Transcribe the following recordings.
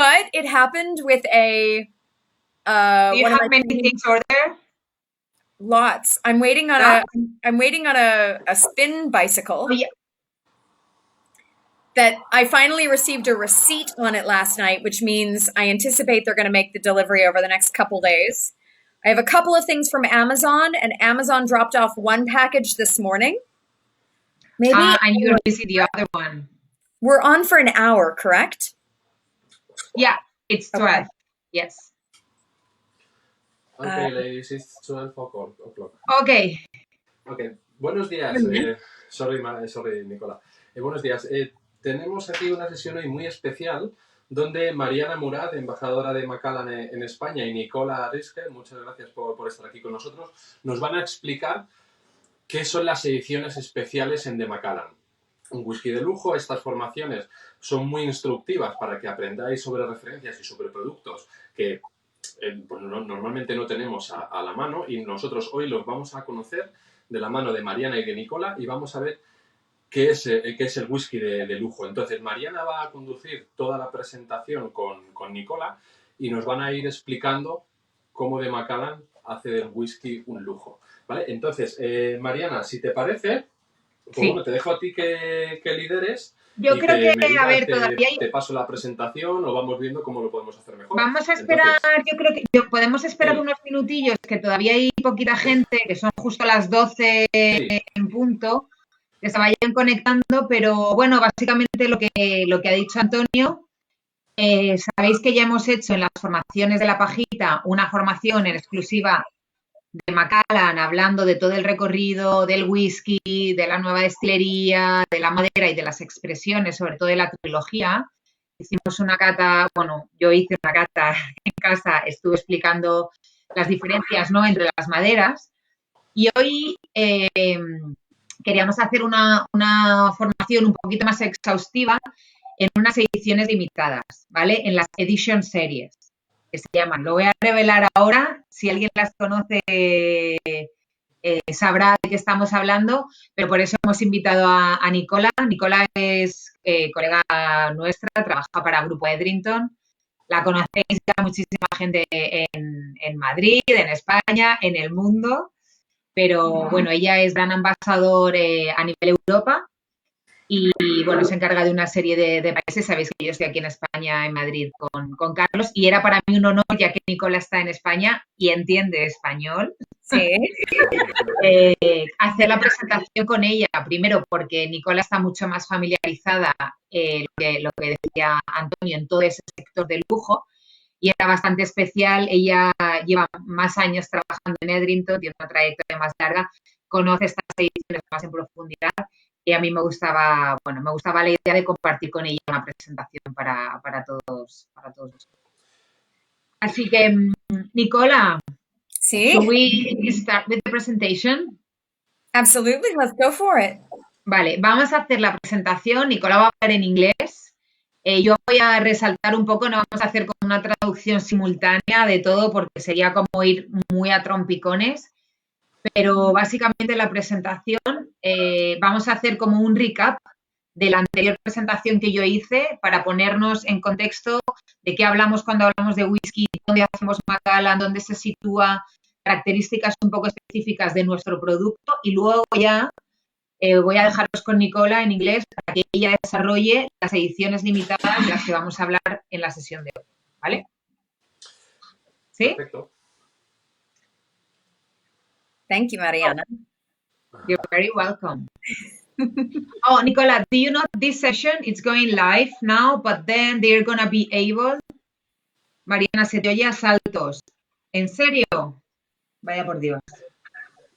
But it happened with a Do you one of have my many things ordered? lots. I'm waiting on Yeah? a spin bicycle Oh, yeah. that I finally received a receipt on it last night, which means I anticipate they're going to make the delivery over the next couple days. I have a couple of things from Amazon, and Amazon dropped off one package this morning. Maybe And you're going to see the other one. we're on for an hour, correct? Yeah, it's 12. Okay. Yes. Okay, ladies, it's 12 o'clock. Okay. Okay, buenos días. Sorry, Nikola. Buenos días. Tenemos aquí una sesión hoy muy especial donde Mariana Murad, embajadora de Macallan en España, y Nikola Riske, muchas gracias por estar aquí con nosotros, nos van a explicar qué son las ediciones especiales en de Macallan. Un whisky de lujo. Estas formaciones son muy instructivas para que aprendáis sobre referencias y sobre productos que pues normalmente no tenemos a la mano, y nosotros hoy los vamos a conocer de la mano de Mariana y de Nikola, y vamos a ver qué es el whisky de lujo. Entonces, Mariana va a conducir toda la presentación con Nikola y nos van a ir explicando cómo de Macallan hace del whisky un lujo, ¿vale? Entonces, Mariana, si te parece, pues Sí. bueno, te dejo a ti que lideres. Yo y creo que, me digas, a ver, todavía hay... te paso la presentación o vamos viendo cómo lo podemos hacer mejor. Vamos a esperar, Entonces, yo creo que podemos esperar unos minutillos, que todavía hay poquita gente, que son justo las 12 en punto, que se vayan conectando, pero bueno, básicamente lo que ha dicho Antonio, sabéis que ya hemos hecho en las formaciones de la pajita una formación en exclusiva de Macallan, hablando de todo el recorrido del whisky, de la nueva destilería, de la madera y de las expresiones, sobre todo de la trilogía. Hicimos una cata, bueno, yo hice una cata en casa, estuve explicando las diferencias, ¿no?, entre las maderas, y hoy queríamos hacer una formación un poquito más exhaustiva en unas ediciones limitadas, ¿vale? En las Edition Series, que se llaman. Lo voy a revelar ahora. Si alguien las conoce, sabrá de qué estamos hablando, pero por eso hemos invitado a Nikola. Nikola es colega nuestra, trabaja para Grupo Edrington. La conocéis ya muchísima gente en Madrid, en España, en el mundo, pero bueno, ella es gran ambasador a nivel Europa. Y bueno, se encarga de una serie de países. Sabéis que yo estoy aquí en España, en Madrid, con Carlos, y era para mí un honor, ya que Nikola está en España y entiende español, Sí. hacer la presentación con ella. Primero, porque Nikola está mucho más familiarizada, lo que decía Antonio, en todo ese sector de lujo, y era bastante especial. Ella lleva más años trabajando en Edrington, tiene una trayectoria más larga, conoce estas ediciones más en profundidad, y a mí me gustaba la idea de compartir con ella una presentación para todos vosotros. Así que, Nikola, Sí. shall we start with the presentation? Absolutely. Let's go for it. Vale, vamos a hacer la presentación. Nikola va a hablar en inglés. Yo voy a resaltar un poco, no vamos a hacer como una traducción simultánea de todo, porque sería como ir muy a trompicones. Pero básicamente la presentación vamos a hacer como un recap de la anterior presentación que yo hice, para ponernos en contexto de qué hablamos cuando hablamos de whisky, dónde hacemos Macallan, dónde se sitúa, características un poco específicas de nuestro producto, y luego ya voy a dejaros con Nikola en inglés para que ella desarrolle las ediciones limitadas de las que vamos a hablar en la sesión de hoy, ¿vale? ¿Sí? Perfecto. Thank you, Mariana. You're very welcome. Oh, Nikola, do you know this session? It's going live now, but then they're going to be able... Mariana, se te oye a saltos. ¿En serio? Vaya por Dios.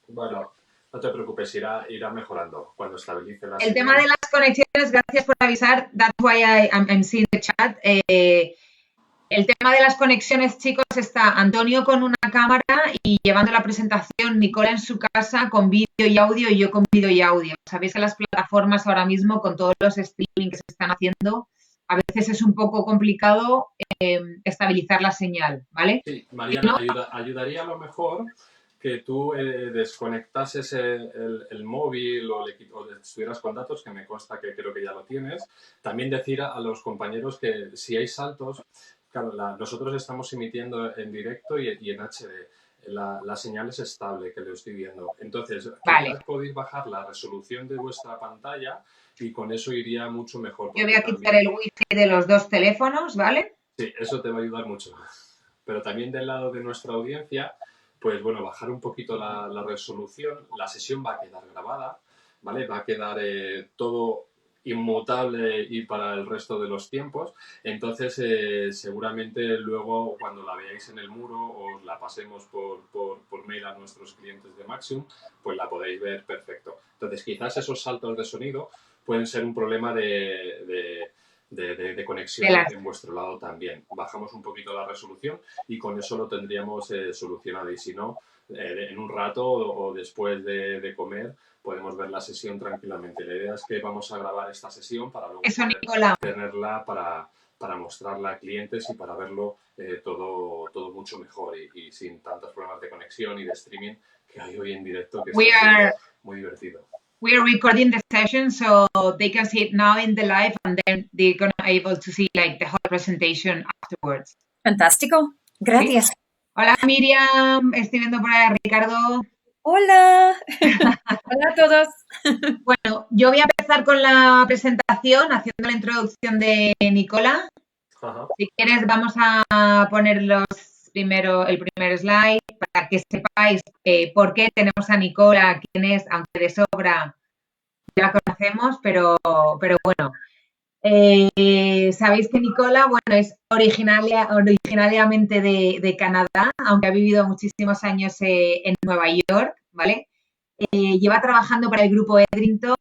Bueno, no te preocupes, irá mejorando cuando estabilice la El tema de las conexiones, gracias por avisar. That's why I'm seeing the chat. El tema de las conexiones, chicos, está Antonio con una cámara y llevando la presentación, Nikola en su casa con vídeo y audio, y yo con vídeo y audio. Sabéis que las plataformas ahora mismo, con todos los streaming que se están haciendo, a veces es un poco complicado estabilizar la señal, ¿vale? Sí, Mariana, ayudaría a lo mejor que tú desconectases el móvil o estuvieras con datos, que me consta que creo que ya lo tienes. También decir a los compañeros que si hay saltos, Claro, nosotros estamos emitiendo en directo y en HD. La señal es estable, que lo estoy viendo. Entonces, Vale. quizás podéis bajar la resolución de vuestra pantalla y con eso iría mucho mejor. Yo voy a quitar el wifi de los dos teléfonos, ¿vale? Sí, eso te va a ayudar mucho. Pero también del lado de nuestra audiencia, pues bueno, bajar un poquito la resolución. La sesión va a quedar grabada, ¿vale? Va a quedar todo inmutable y para el resto de los tiempos. Entonces, seguramente luego cuando la veáis en el muro o la pasemos por mail a nuestros clientes de Maximum, pues la podéis ver perfecto. Entonces, quizás esos saltos de sonido pueden ser un problema de conexión en vuestro lado también. Bajamos un poquito la resolución y con eso lo tendríamos solucionado. Y si no, en un rato o después de comer, podemos ver la sesión tranquilamente. La idea es que vamos a grabar esta sesión para luego tenerla para mostrarla a clientes y para verlo todo mucho mejor y sin tantos problemas de conexión y de streaming que hay hoy en directo, que está siendo muy divertido. We are recording the session so they can see it now in the live and then they're going to be able to see like the whole presentation afterwards. Fantástico. Gracias. ¿Sí? Hola Miriam, estoy viendo por ahí a Ricardo. Hola. Hola a todos. Bueno, yo voy a empezar con la presentación haciendo la introducción de Nikola. Ajá. Si quieres vamos a poner el primer slide para que sepáis por qué tenemos a Nikola, quién es, aunque de sobra ya la conocemos, pero bueno. Sabéis que Nikola, bueno, es originariamente de Canadá, aunque ha vivido muchísimos años en Nueva York, ¿vale? Lleva trabajando para el grupo Edrington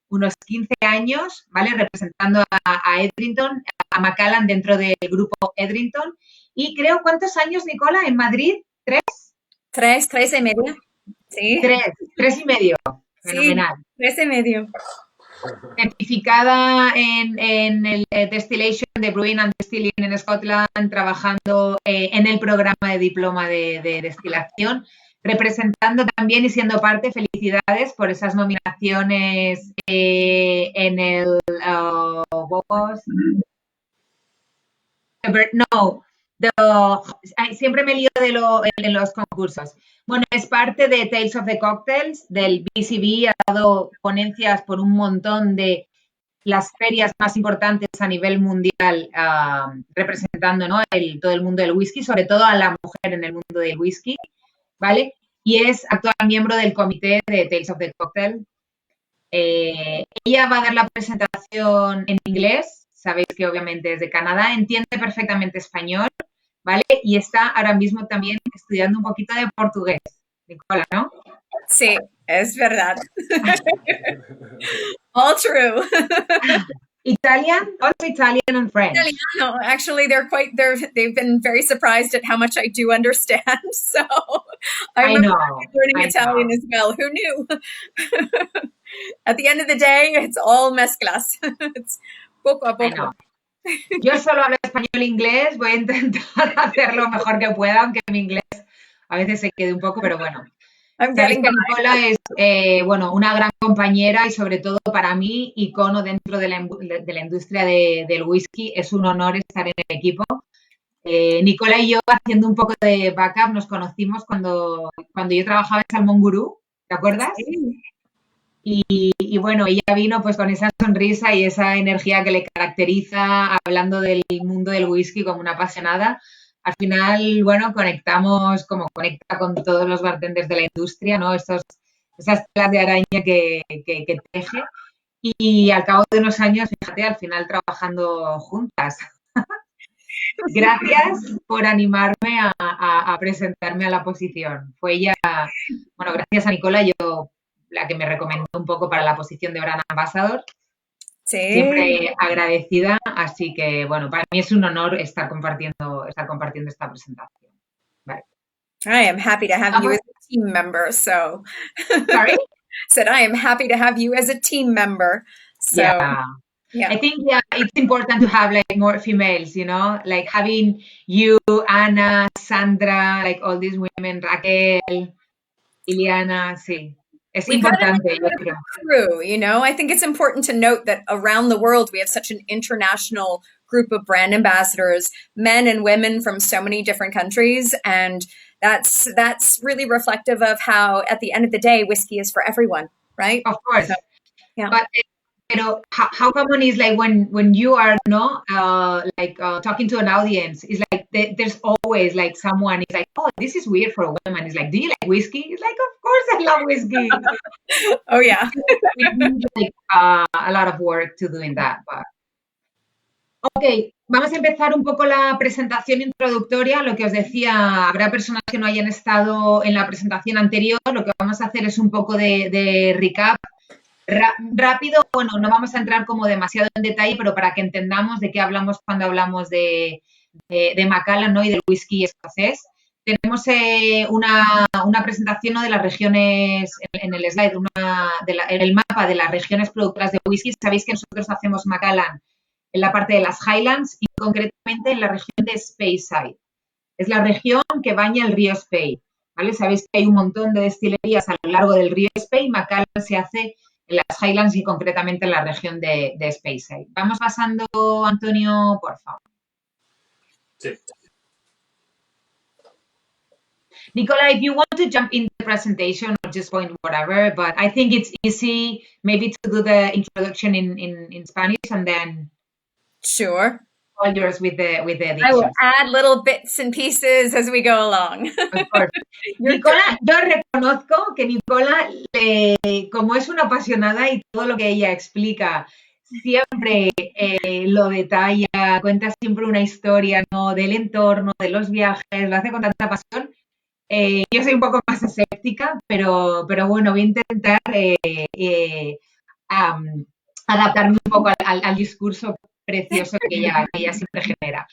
unos 15 años, ¿vale? Representando a Edrington, a Macallan dentro del grupo Edrington. Y creo, ¿cuántos años, Nikola, en Madrid? Tres y medio. Sí. Tres y medio. Fenomenal. Sí, 3,5. Certificada en el Destillation de Brewing and Distilling en Scotland, trabajando en el programa de diploma de destilación, representando también y siendo parte, felicidades por esas nominaciones en el siempre me lío en los concursos. Bueno, es parte de Tales of the Cocktails, del BCB, ha dado ponencias por un montón de las ferias más importantes a nivel mundial, representando, ¿no? todo el mundo del whisky, sobre todo a la mujer en el mundo del whisky, ¿vale? Y es actual miembro del comité de Tales of the Cocktail. Ella va a dar la presentación en inglés, sabéis que obviamente es de Canadá, entiende perfectamente español, ¿vale? Y está ahora mismo también estudiando un poquito de portugués, Nikola, ¿no? Sí, es verdad. All true. Italian, also Italian and French. Italiano. Actually, they've been very surprised at how much I do understand. So I'm learning Italian as well. Who knew? At the end of the day, it's all mezclas. It's poco a poco. Yo solo hablo español e inglés. Voy a intentar hacer lo mejor que pueda, aunque mi inglés a veces se quede un poco, pero bueno. Sabéis que Nikola es una gran compañera y sobre todo para mí, icono dentro de la industria del whisky. Es un honor estar en el equipo. Nikola y yo, haciendo un poco de backup, nos conocimos cuando yo trabajaba en Salmón Gurú, ¿te acuerdas? Sí. Y bueno, ella vino pues con esa sonrisa y esa energía que le caracteriza, hablando del mundo del whisky como una apasionada. Al final, bueno, conectamos como conecta con todos los bartenders de la industria, ¿no? Esas telas de araña que teje. Y al cabo de unos años, fíjate, al final trabajando juntas. Gracias por animarme a presentarme a la posición. Fue ella, bueno, gracias a Nikola, yo la que me recomendó un poco para la posición de Brand Ambassador. Sí. Siempre agradecida, así que bueno, para mí es un honor estar compartiendo esta presentación. Vale. I am happy to have you as a team member. So, sorry, said I am happy to have you as a team member. So, yeah. I think it's important to have like more females, you know, like having you, Ana, Sandra, like all these women, Raquel, Iliana, sí. Es importante, yo creo. True, you know, I think it's important to note that around the world we have such an international group of brand ambassadors, men and women from so many different countries. And that's really reflective of how, at the end of the day, whiskey is for everyone, right? Of course. So, yeah. But how common is like when you are talking to an audience, is like there's always like someone is like, oh, this is weird for a woman. It's like, do you like whiskey? It's like, of course I love whiskey. Oh yeah. We need like a lot of work to doing that. But... Ok, vamos a empezar un poco la presentación introductoria. Lo que os decía, habrá personas que no hayan estado en la presentación anterior. Lo que vamos a hacer es un poco de recap rápido. Bueno, no vamos a entrar como demasiado en detalle, pero para que entendamos de qué hablamos cuando hablamos de Macallan, ¿no? Y del whisky escocés. Tenemos una presentación, ¿no? De las regiones, en el slide, en el mapa de las regiones productoras de whisky. Sabéis que nosotros hacemos Macallan en la parte de las Highlands y concretamente en la región de Speyside. Es la región que baña el río Spey, ¿vale? Sabéis que hay un montón de destilerías a lo largo del río Spey. Macallan se hace en las Highlands y concretamente en la región de Speyside. Vamos pasando, Antonio, por favor. Sí. Nikola, if you want to jump in the presentation or just point whatever, but I think it's easy maybe to do the introduction in Spanish and then... Sure. All yours with the additions. I will add little bits and pieces as we go along. Of course. Nikola, yo reconozco que Nikola, como es una apasionada y todo lo que ella explica, siempre lo detalla, cuenta siempre una historia, ¿no? Del entorno, de los viajes, lo hace con tanta pasión. Yo soy un poco más escéptica, pero bueno, voy a intentar adaptarme un poco al discurso precioso que ella siempre genera.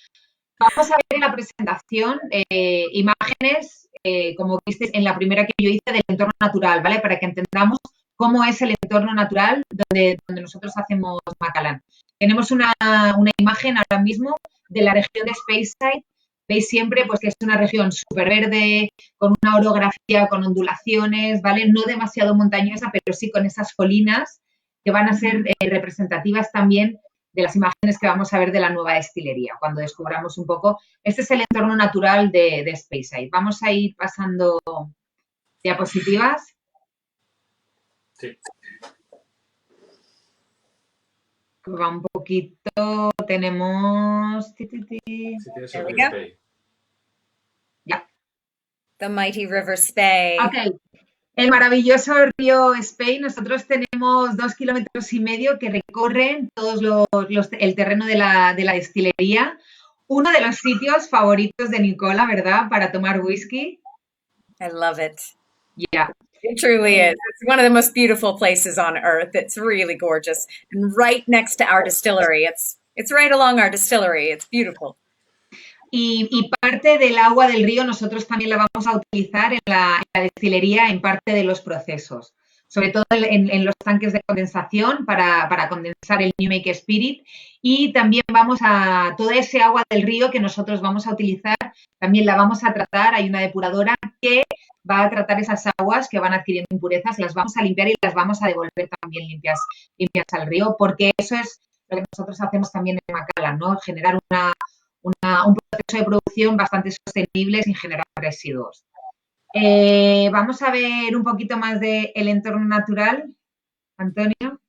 Vamos a ver en la presentación imágenes, como visteis en la primera que yo hice, del entorno natural, ¿vale? Para que entendamos cómo es el entorno natural donde nosotros hacemos Macallan. Tenemos una imagen ahora mismo de la región de Speyside. Veis siempre pues, que es una región súper verde, con una orografía, con ondulaciones, ¿vale? No demasiado montañosa, pero sí con esas colinas que van a ser representativas también de las imágenes que vamos a ver de la nueva destilería, cuando descubramos un poco. Este es el entorno natural de Speyside. Vamos a ir pasando diapositivas. Sí. Va un poquito, tenemos... Sí, tienes There el we río go. Spey. Ya. The mighty river Spey. Ok. El maravilloso río Spey, nosotros tenemos 2,5 kilómetros que recorren el terreno de la destilería. Uno de los sitios favoritos de Nikola, ¿verdad? Para tomar whisky. I love it. Yeah. It truly is. It's one of the most beautiful places on earth. It's really gorgeous. And right next to our distillery. It's right along our distillery. It's beautiful. Y parte del agua del río nosotros también la vamos a utilizar en la destilería en parte de los procesos, sobre todo en los tanques de condensación para condensar el New Make Spirit, y también toda ese agua del río que nosotros vamos a utilizar, también la vamos a tratar. Hay una depuradora que va a tratar esas aguas que van adquiriendo impurezas, las vamos a limpiar y las vamos a devolver también limpias al río, porque eso es lo que nosotros hacemos también en Macallan, ¿no? Generar un proceso de producción bastante sostenible sin generar residuos. Vamos a ver un poquito más del entorno natural, Antonio.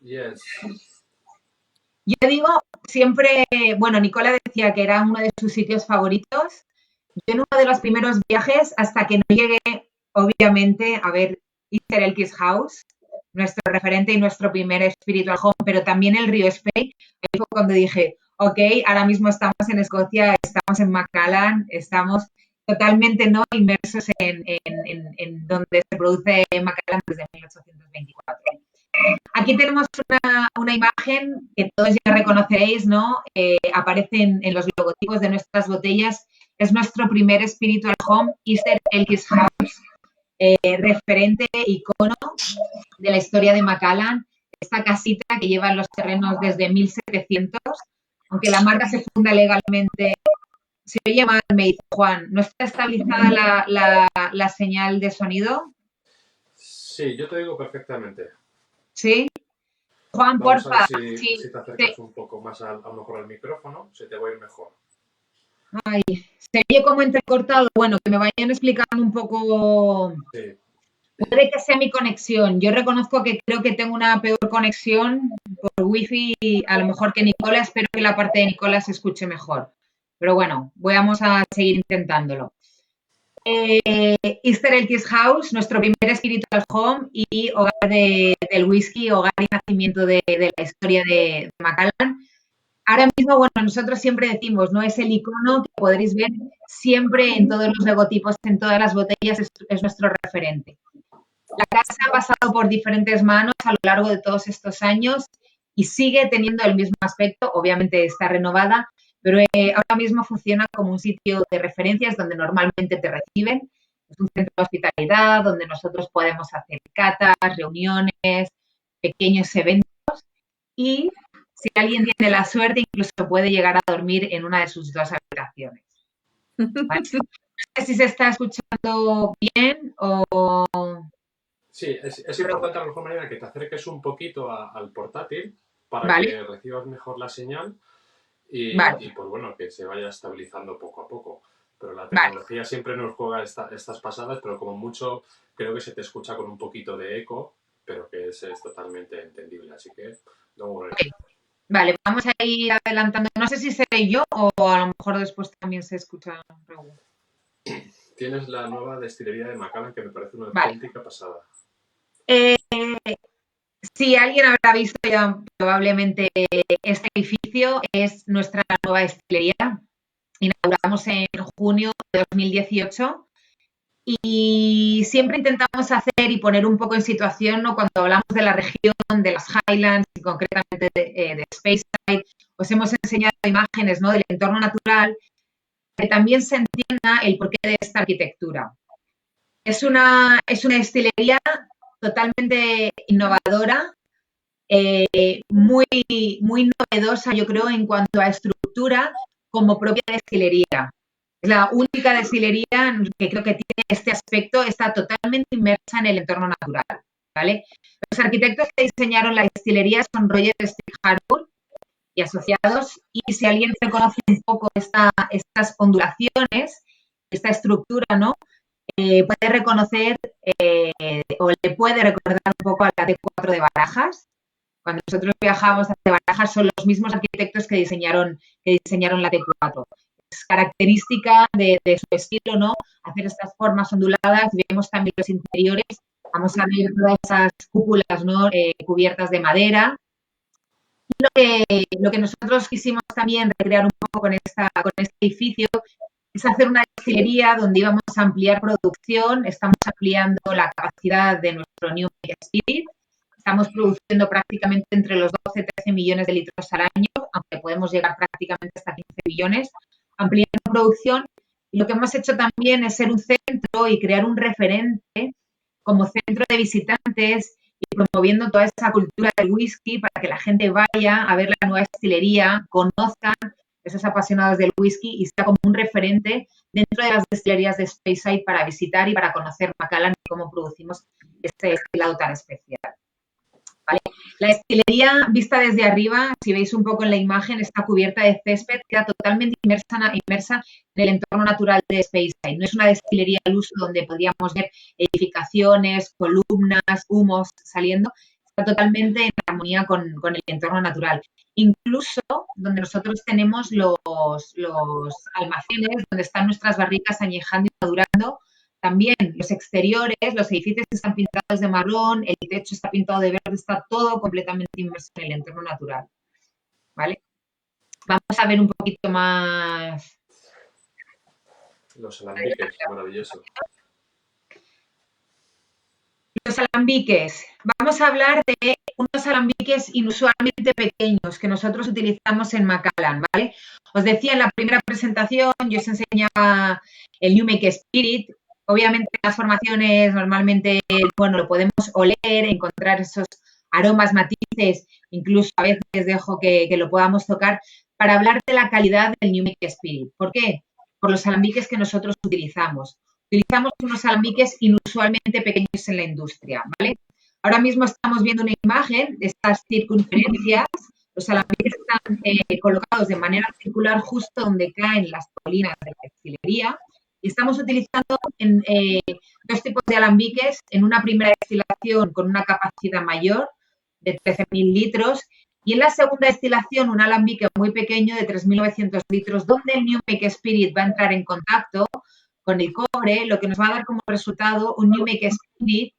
Yes. Yo digo siempre, bueno, Nikola decía que era uno de sus sitios favoritos. Yo en uno de los primeros viajes, hasta que no llegué, obviamente, a ver Easter Elkis House, nuestro referente y nuestro primer spiritual home, pero también el río Spey, ahí fue cuando dije, ok, ahora mismo estamos en Escocia, estamos en Macallan, estamos totalmente no inmersos en donde se produce Macallan desde 1824. Aquí tenemos una imagen que todos ya reconoceréis, ¿no? Aparece en los logotipos de nuestras botellas. Es nuestro primer spiritual home, Easter Elkis House, referente, icono de la historia de Macallan. Esta casita que lleva en los terrenos desde 1700, aunque la marca se funda legalmente. Se oye mal, me dice Juan. ¿No está estabilizada la señal de sonido? Sí, yo te digo perfectamente. ¿Sí? Juan, Vamos a ver porfa, si sí, te sí. acercas un poco más a lo mejor al micrófono, se te va a ir mejor. Ay, se oye como entrecortado. Bueno, que me vayan explicando un poco. Sí. Puede que sea mi conexión. Yo reconozco que creo que tengo una peor conexión por wifi, a lo mejor que Nikola. Espero que la parte de Nikola se escuche mejor. Pero bueno, vamos a seguir intentándolo. Easter Elk's House, nuestro primer Spiritual Home y hogar del whisky, hogar y nacimiento de la historia de Macallan. Ahora mismo, bueno, nosotros siempre decimos, ¿no? Es el icono que podréis ver siempre en todos los logotipos, en todas las botellas, es nuestro referente. La casa ha pasado por diferentes manos a lo largo de todos estos años y sigue teniendo el mismo aspecto, obviamente está renovada, pero ahora mismo funciona como un sitio de referencias donde normalmente te reciben. Es un centro de hospitalidad donde nosotros podemos hacer catas, reuniones, pequeños eventos y si alguien tiene la suerte incluso puede llegar a dormir en una de sus 2 habitaciones. ¿Vale? No sé si se está escuchando bien o... Sí, es importante a lo mejor, Mariana, que te acerques un poquito al portátil para Vale. que recibas mejor la señal y pues bueno, que se vaya estabilizando poco a poco. Pero la tecnología siempre nos juega estas pasadas, pero como mucho creo que se te escucha con un poquito de eco, pero que es totalmente entendible, así que no worry. Okay. Vale, vamos a ir adelantando. No sé si seré yo o a lo mejor después también se escucha. Tienes la nueva destilería de Macallan que me parece una auténtica pasada. Si alguien habrá visto ya probablemente este edificio, es nuestra nueva destilería. Inauguramos en junio de 2018 y siempre intentamos hacer y poner un poco en situación, ¿no? Cuando hablamos de la región, de las Highlands y concretamente de Speyside, os hemos enseñado imágenes, ¿no? Del entorno natural, que también se entienda el porqué de esta arquitectura. Es una destilería totalmente innovadora, muy, muy novedosa, yo creo, en cuanto a estructura como propia destilería. Es la única destilería que creo que tiene este aspecto, está totalmente inmersa en el entorno natural, ¿vale? Los arquitectos que diseñaron la destilería son Roger Harbour y asociados, y si alguien reconoce un poco estas ondulaciones, esta estructura, ¿no? Puede reconocer o le puede recordar un poco a la T4 de Barajas. Cuando nosotros viajamos hacia Barajas son los mismos arquitectos que diseñaron la T4. Es característica de su estilo, ¿no? Hacer estas formas onduladas. Vemos también los interiores. Vamos a ver todas esas cúpulas, ¿no? Cubiertas de madera. Y lo que nosotros quisimos también recrear un poco con este edificio es hacer una destilería donde íbamos a ampliar producción. Estamos ampliando la capacidad de nuestro New Make Spirit. Estamos produciendo prácticamente entre los 12 y 13 millones de litros al año, aunque podemos llegar prácticamente hasta 15 millones, ampliando producción. Y lo que hemos hecho también es ser un centro y crear un referente como centro de visitantes y promoviendo toda esa cultura del whisky para que la gente vaya a ver la nueva destilería, conozcan esos apasionados del whisky y sea como un referente dentro de las destilerías de Speyside para visitar y para conocer Macallan y cómo producimos este destilado tan especial. ¿Vale? La destilería vista desde arriba, si veis un poco en la imagen, está cubierta de césped, queda totalmente inmersa en el entorno natural de Speyside. No es una destilería al uso donde podríamos ver edificaciones, columnas, humos saliendo. Está totalmente en armonía con el entorno natural. Incluso donde nosotros tenemos los almacenes, donde están nuestras barricas añejando y madurando, también los exteriores, los edificios están pintados de marrón, el techo está pintado de verde, está todo completamente inmerso en el entorno natural. ¿Vale? Vamos a ver un poquito más. Los alambiques, maravilloso. Los alambiques. Vamos a hablar de unos alambiques inusualmente pequeños que nosotros utilizamos en Macallan, ¿vale? Os decía en la primera presentación, yo os enseñaba el New Make Spirit. Obviamente las formaciones normalmente, bueno, lo podemos oler, encontrar esos aromas, matices, incluso a veces dejo que lo podamos tocar para hablar de la calidad del New Make Spirit. ¿Por qué? Por los alambiques que nosotros utilizamos. Utilizamos unos alambiques inusualmente pequeños en la industria, ¿vale? Ahora mismo estamos viendo una imagen de estas circunferencias. Los alambiques están colocados de manera circular justo donde caen las colinas de la destilería. Y estamos utilizando dos tipos de alambiques. En una primera destilación con una capacidad mayor de 13.000 litros. Y en la segunda destilación, un alambique muy pequeño de 3.900 litros, donde el New Make Spirit va a entrar en contacto con el cobre, lo que nos va a dar como resultado un New Make Spirit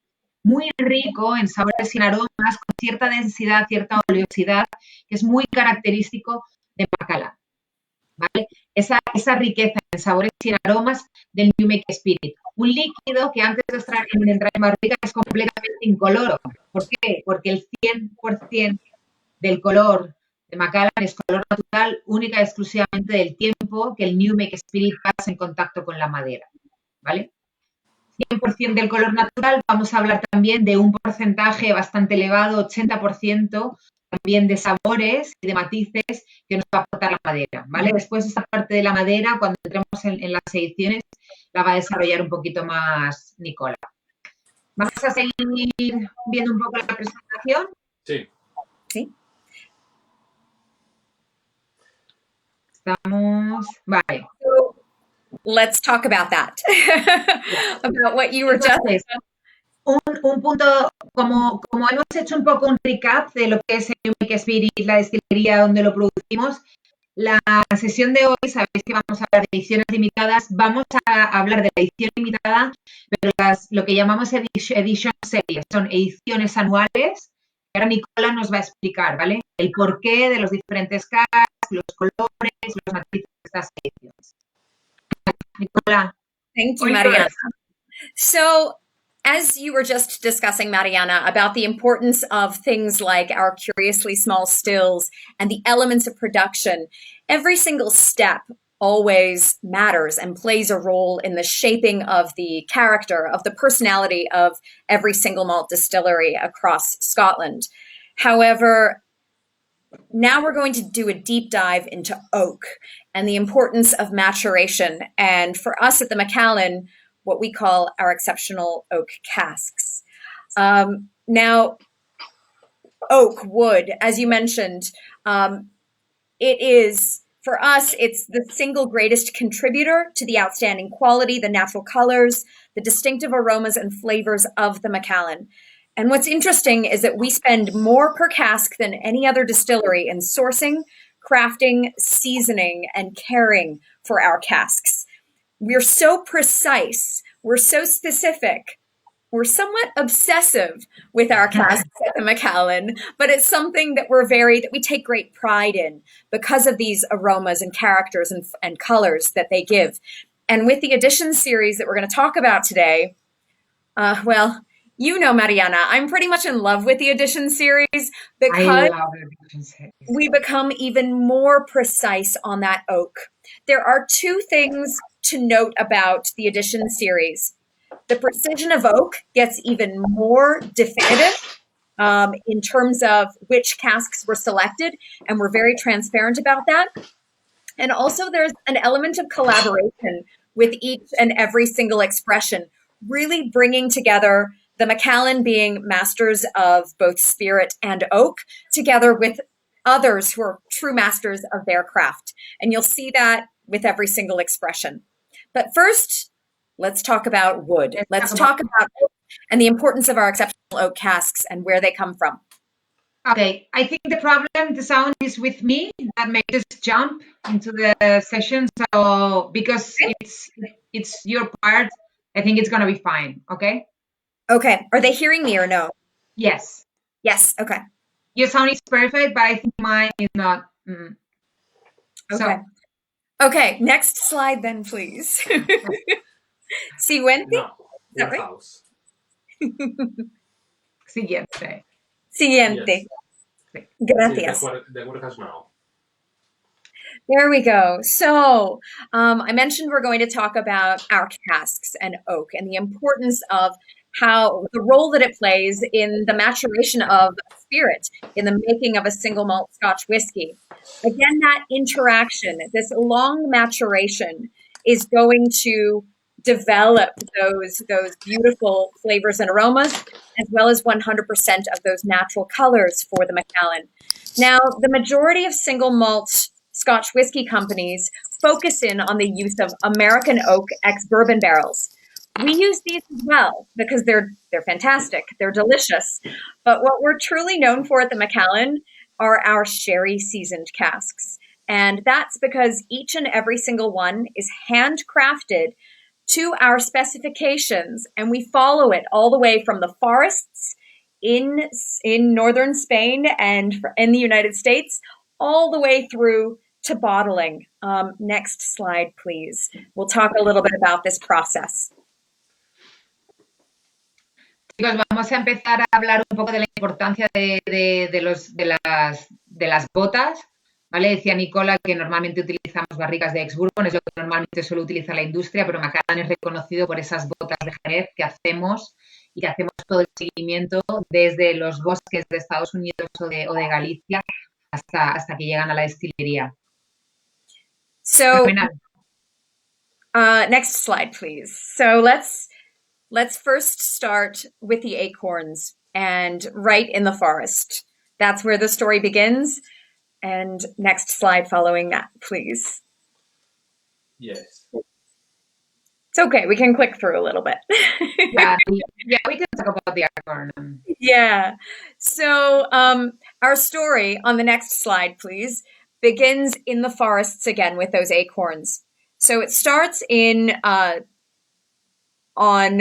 muy rico en sabores y en aromas, con cierta densidad, cierta oleosidad, que es muy característico de Macallan, ¿vale? Esa riqueza en sabores y en aromas del New Make Spirit. Un líquido que antes de entrar en barrica es completamente incoloro. ¿Por qué? Porque el 100% del color de Macallan es color natural, única y exclusivamente del tiempo que el New Make Spirit pasa en contacto con la madera, ¿vale? 100% del color natural, vamos a hablar también de un porcentaje bastante elevado, 80%, también de sabores y de matices que nos va a aportar la madera, ¿vale? Después esta parte de la madera, cuando entremos en las ediciones, la va a desarrollar un poquito más Nikola. ¿Vamos a seguir viendo un poco la presentación? Sí. Sí. Estamos... Vale. Let's talk about that. About what you were just... Un punto, como hemos hecho un poco un recap de lo que es el New Make Spirit, la destilería donde lo producimos, la sesión de hoy, sabéis que vamos a hablar de ediciones limitadas, vamos a hablar de la edición limitada, pero lo que llamamos Edition Series, son ediciones anuales. Ahora Nikola nos va a explicar, ¿vale? El porqué de los diferentes casks, los colores, los matices de estas ediciones. Nikola. Thank you, Mariana. So, as you were just discussing, Mariana, about the importance of things like our curiously small stills and the elements of production, every single step always matters and plays a role in the shaping of the character, of the personality of every single malt distillery across Scotland. However, now we're going to do a deep dive into oak and the importance of maturation. And for us at the Macallan, what we call our exceptional oak casks. Now, oak, wood, as you mentioned, it is, for us, it's the single greatest contributor to the outstanding quality, the natural colors, the distinctive aromas and flavors of the Macallan. And what's interesting is that we spend more per cask than any other distillery in sourcing, crafting, seasoning, and caring for our casks. We're so precise, we're so specific, we're somewhat obsessive with our casks at the Macallan, but it's something that that we take great pride in because of these aromas and characters and colors that they give. And with the edition series that we're going to talk about today, well, you know, Mariana, I'm pretty much in love with the edition series because we become even more precise on that oak. There are two things to note about the edition series. The precision of oak gets even more definitive in terms of which casks were selected, and we're very transparent about that. And also there's an element of collaboration with each and every single expression, really bringing together the Macallan being masters of both spirit and oak, together with others who are true masters of their craft. And you'll see that with every single expression. But first, let's talk about wood. Let's talk about oak and the importance of our exceptional oak casks and where they come from. Okay, I think the sound is with me. That made us jump into the session. So because it's your part, I think it's going to be fine. Okay? Okay. Are they hearing me or no? Yes. Yes. Okay. Your sound is perfect, but I think mine is not. Okay. Okay. Next slide then, please. Siguiente. No. Is that right? Siguiente. Siguiente. Yes. Gracias. The word has now. There we go. So I mentioned we're going to talk about our casks and oak and the importance of how the role that it plays in the maturation of spirit, in the making of a single malt Scotch whiskey. Again, that interaction, this long maturation is going to develop those beautiful flavors and aromas, as well as 100% of those natural colors for the Macallan. Now, the majority of single malt Scotch whiskey companies focus in on the use of American oak ex-bourbon barrels. We use these as well because they're fantastic, they're delicious. But what we're truly known for at the Macallan are our sherry seasoned casks. And that's because each and every single one is handcrafted to our specifications, and we follow it all the way from the forests in northern Spain and in the United States, all the way through to bottling. Next slide, please. We'll talk a little bit about this process. Chicos, vamos a empezar a hablar un poco de la importancia de las botas, ¿vale? Decía Nikola que normalmente utilizamos barricas de ex-bourbon, es lo que normalmente suele utilizar la industria, pero Macallan es reconocido por esas botas de Jerez que hacemos y que hacemos todo el seguimiento desde los bosques de Estados Unidos o de Galicia hasta que llegan a la destilería. So, next slide, please. So let's first start with the acorns and right in the forest. That's where the story begins. And next slide following that, please. Yes. It's okay. We can click through a little bit. yeah, we can talk about the acorn. Yeah. So our story on the next slide, please, begins in the forests again with those acorns. So it starts on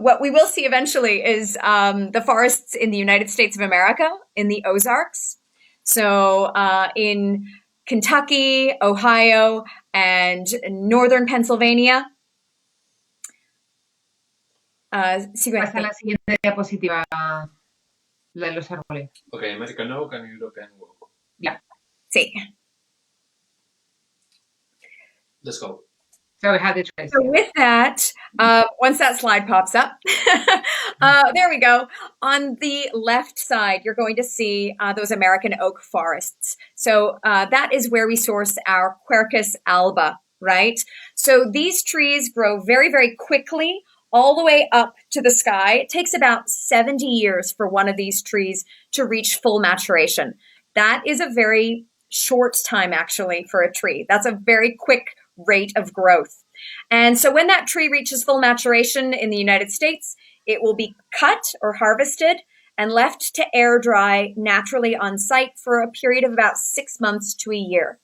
what we will see eventually is the forests in the United States of America, in the Ozarks. So in Kentucky, Ohio, and northern Pennsylvania. Pasa la siguiente diapositiva, la de los árboles. Okay, American oak and European oak. Yeah. Sí. Let's go. So we have the choice. So with that, once that slide pops up, there we go. On the left side, you're going to see those American oak forests. So that is where we source our Quercus alba, right? So these trees grow very, very quickly, all the way up to the sky. It takes about 70 years for one of these trees to reach full maturation. That is a very short time, actually, for a tree. That's a very quick rate of growth. And so when that tree reaches full maturation in the United States, it will be cut or harvested and left to air dry naturally on site for a period of about 6 months to a year.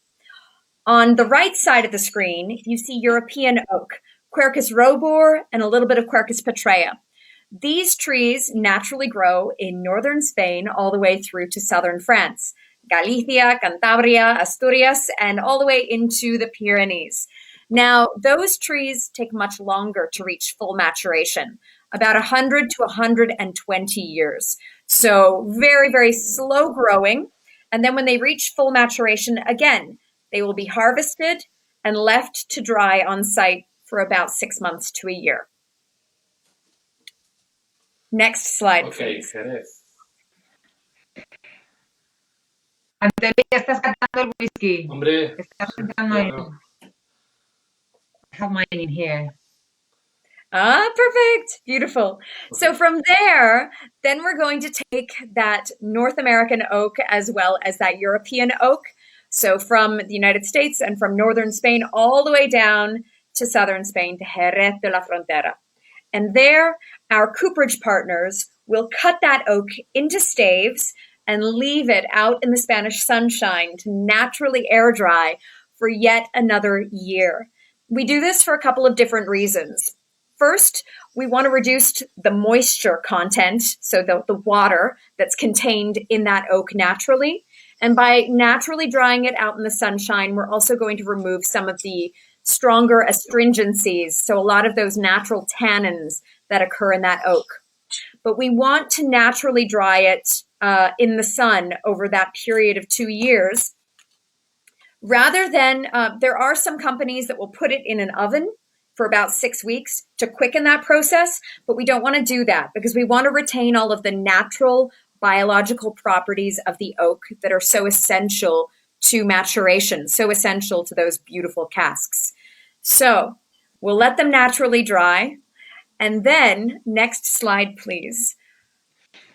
On the right side of the screen, you see European oak, Quercus robur, and a little bit of Quercus petraea. These trees naturally grow in northern Spain all the way through to southern France, Galicia, Cantabria, Asturias, and all the way into the Pyrenees. Now, those trees take much longer to reach full maturation, about 100 to 120 years. So very, very slow growing. And then when they reach full maturation, again, they will be harvested and left to dry on site for about 6 months to a year. Next slide, please. Jerez. Antonio, ya estás catando el whisky. Hombre. Estás catando I have mine in here. Perfect. Beautiful. So from there, then we're going to take that North American oak as well as that European oak. So from the United States and from northern Spain all the way down to southern Spain, to Jerez de la Frontera. And there, our cooperage partners will cut that oak into staves and leave it out in the Spanish sunshine to naturally air dry for yet another year. We do this for a couple of different reasons. First, we want to reduce the moisture content, so the water that's contained in that oak naturally. And by naturally drying it out in the sunshine, we're also going to remove some of the stronger astringencies, so a lot of those natural tannins that occur in that oak. But we want to naturally dry it in the sun over that period of 2 years. Rather than, there are some companies that will put it in an oven for about 6 weeks to quicken that process, but we don't want to do that because we want to retain all of the natural biological properties of the oak that are so essential to maturation, so essential to those beautiful casks. So We'll let them naturally dry. And then, next slide, please.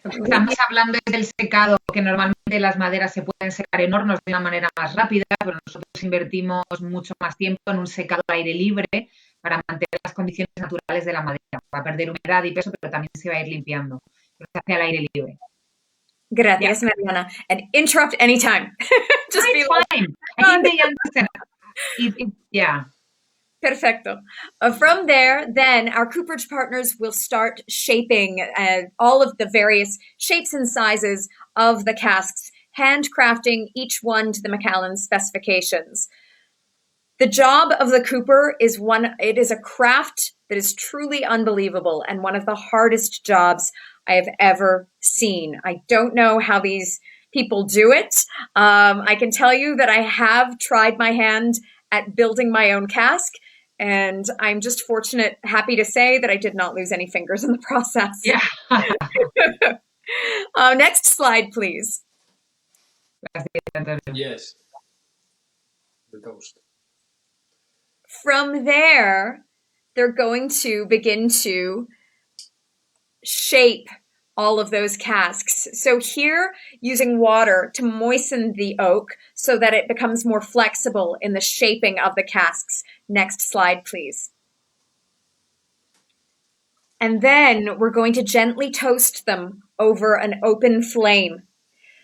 Estamos hablando del secado, que normalmente las maderas se pueden secar en hornos de una manera más rápida, pero nosotros invertimos mucho más tiempo en un secado al aire libre para mantener las condiciones naturales de la madera. Va a perder humedad y peso, pero también se va a ir limpiando. Pero se hace al aire libre. Gracias, Mariana. And interrupt anytime. Just be fine. I think they understand. Yeah. Perfecto. From there, then our cooperage partners will start shaping all of the various shapes and sizes of the casks, handcrafting each one to the Macallan specifications. The job of the cooper is it is a craft that is truly unbelievable and one of the hardest jobs I have ever seen. I don't know how these people do it. I can tell you that I have tried my hand at building my own cask, and I'm just happy to say that I did not lose any fingers in the process. Yeah. Next slide, please. Yes. The toast. From there, they're going to begin to shape all of those casks. So here, using water to moisten the oak so that it becomes more flexible in the shaping of the casks. Next slide, please. And then we're going to gently toast them over an open flame.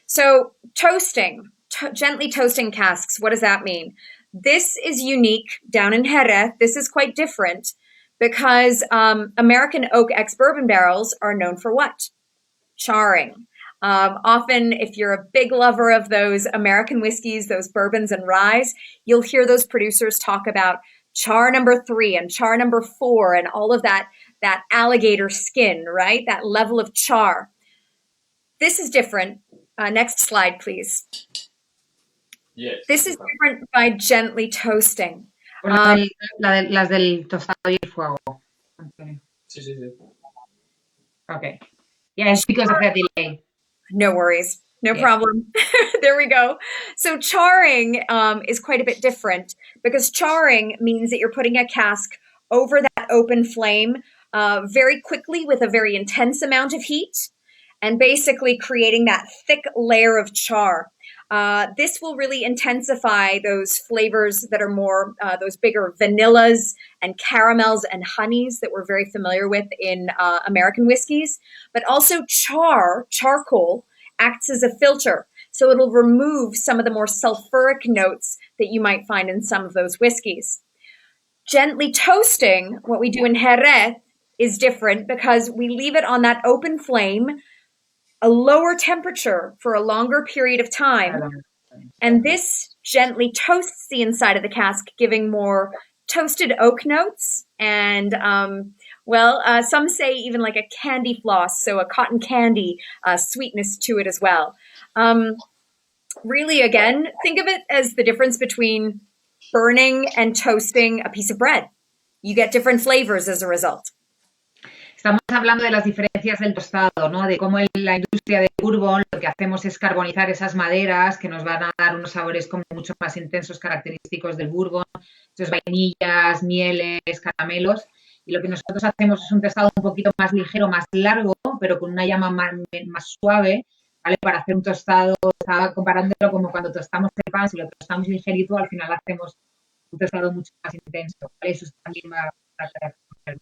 So toasting, gently toasting casks, what does that mean? This is unique down in Jerez. This is quite different because American oak ex-bourbon barrels are known for what? Charring. Often, if you're a big lover of those American whiskeys, those bourbons and ryes, you'll hear those producers talk about char number 3 and char number 4 and all of that alligator skin, right? That level of char. This is different. Next slide, please. Yes. This is different by gently toasting. Las del tostado y el fuego. Sí. Okay. Yeah, it's because of the delay. No worries. No problem. There we go. So charring is quite a bit different because charring means that you're putting a cask over that open flame very quickly with a very intense amount of heat and basically creating that thick layer of char. This will really intensify those flavors that are more, those bigger vanillas and caramels and honeys that we're very familiar with in American whiskeys. But also charcoal, acts as a filter. So it'll remove some of the more sulfuric notes that you might find in some of those whiskeys. Gently toasting, what we do in Jerez, is different because we leave it on that open flame, a lower temperature for a longer period of time. And this gently toasts the inside of the cask, giving more toasted oak notes and, some say even like a candy floss, so a cotton candy sweetness to it as well. Really, again, think of it as the difference between burning and toasting a piece of bread. You get different flavors as a result. Estamos hablando de las diferencias del tostado, ¿no? De cómo en la industria de bourbon lo que hacemos es carbonizar esas maderas que nos van a dar unos sabores como mucho más intensos, característicos del bourbon. Entonces, vainillas, mieles, caramelos. Y lo que nosotros hacemos es un tostado un poquito más ligero, más largo, pero con una llama más suave, ¿vale? Para hacer un tostado, estaba comparándolo como cuando tostamos el pan, si lo tostamos ligerito, al final hacemos un tostado mucho más intenso, ¿vale? Eso también va a caracterizar.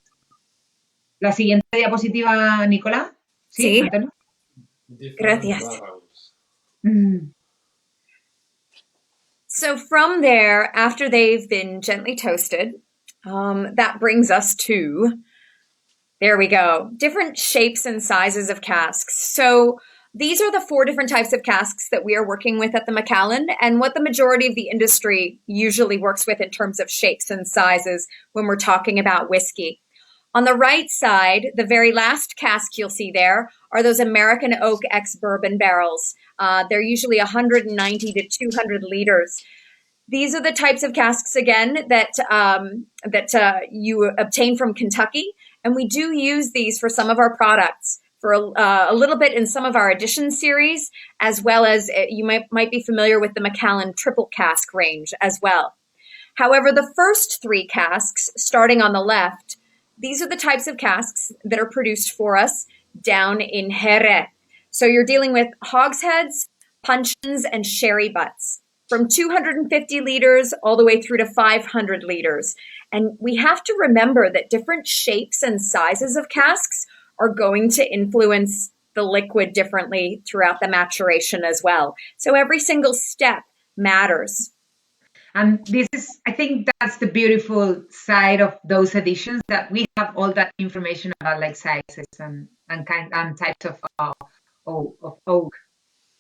La siguiente diapositiva, Nikola. Sí. Antonio? Gracias. So from there, after they've been gently toasted, that brings us to, there we go, different shapes and sizes of casks. So these are the 4 different types of casks that we are working with at the Macallan and what the majority of the industry usually works with in terms of shapes and sizes when we're talking about whiskey. On the right side, the very last cask you'll see there are those American oak ex-bourbon barrels. They're usually 190 to 200 liters. These are the types of casks, again, that you obtain from Kentucky. And we do use these for some of our products, for a little bit in some of our Edition Series, as well as you might be familiar with the Macallan triple cask range as well. However, the first three casks, starting on the left, these are the types of casks that are produced for us down in Jerez. So you're dealing with hogsheads, puncheons, and sherry butts from 250 liters all the way through to 500 liters. And we have to remember that different shapes and sizes of casks are going to influence the liquid differently throughout the maturation as well. So every single step matters. And this is, I think that's the beautiful side of those editions, that we have all that information about like sizes and types of oak.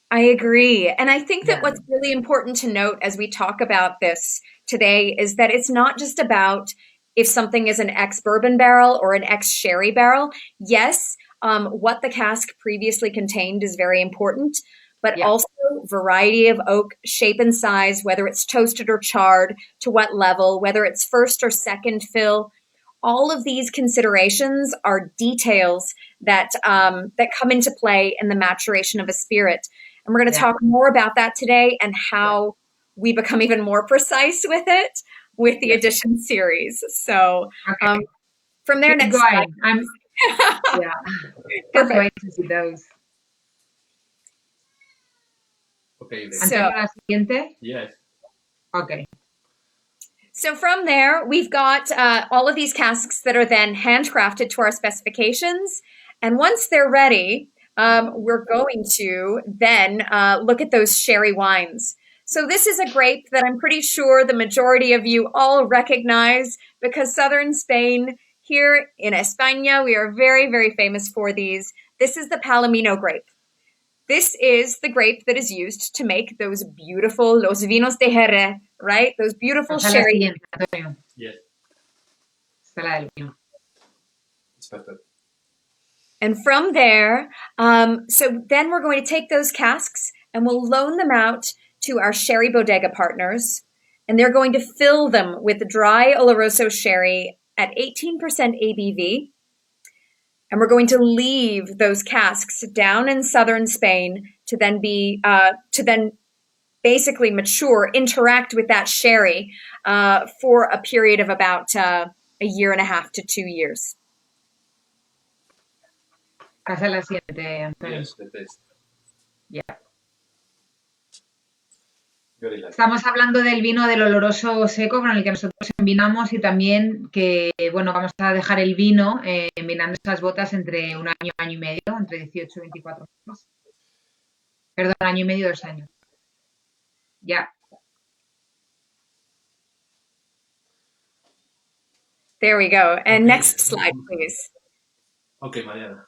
I agree. And I think that what's really important to note as we talk about this today is that it's not just about if something is an ex-bourbon barrel or an ex-sherry barrel. Yes, what the cask previously contained is very important, but also variety of oak, shape and size, whether it's toasted or charred, to what level, whether it's first or second fill. All of these considerations are details that come into play in the maturation of a spirit. And we're going to talk more about that today and how we become even more precise with it with the edition series. So from there, next slide. Can't wait to see those. Okay. So, la siguiente? Yes. Okay. So from there, we've got all of these casks that are then handcrafted to our specifications. And once they're ready, we're going to then look at those sherry wines. So this is a grape that I'm pretty sure the majority of you all recognize, because southern Spain, here in España, we are very, very famous for these. This is the Palomino grape. This is the grape that is used to make those beautiful los vinos de Jerez, right? Those beautiful sherry. Yes. It's perfect. And from there, so then we're going to take those casks and we'll loan them out to our sherry bodega partners. And they're going to fill them with dry Oloroso sherry at 18% ABV. And we're going to leave those casks down in southern Spain to then basically mature, interact with that sherry for a period of about a year and a half to 2 years. Pasa la siguiente, Antonio. Yes, the taste. Yeah. Very light. Estamos hablando del vino del oloroso seco con el que nosotros envinamos, y también que, bueno, vamos a dejar el vino envinando esas botas entre un año y medio, entre 18 y 24 meses. Perdón, año y medio, 2 años. Ya. There we go. And next slide, please. Okay, Mariana.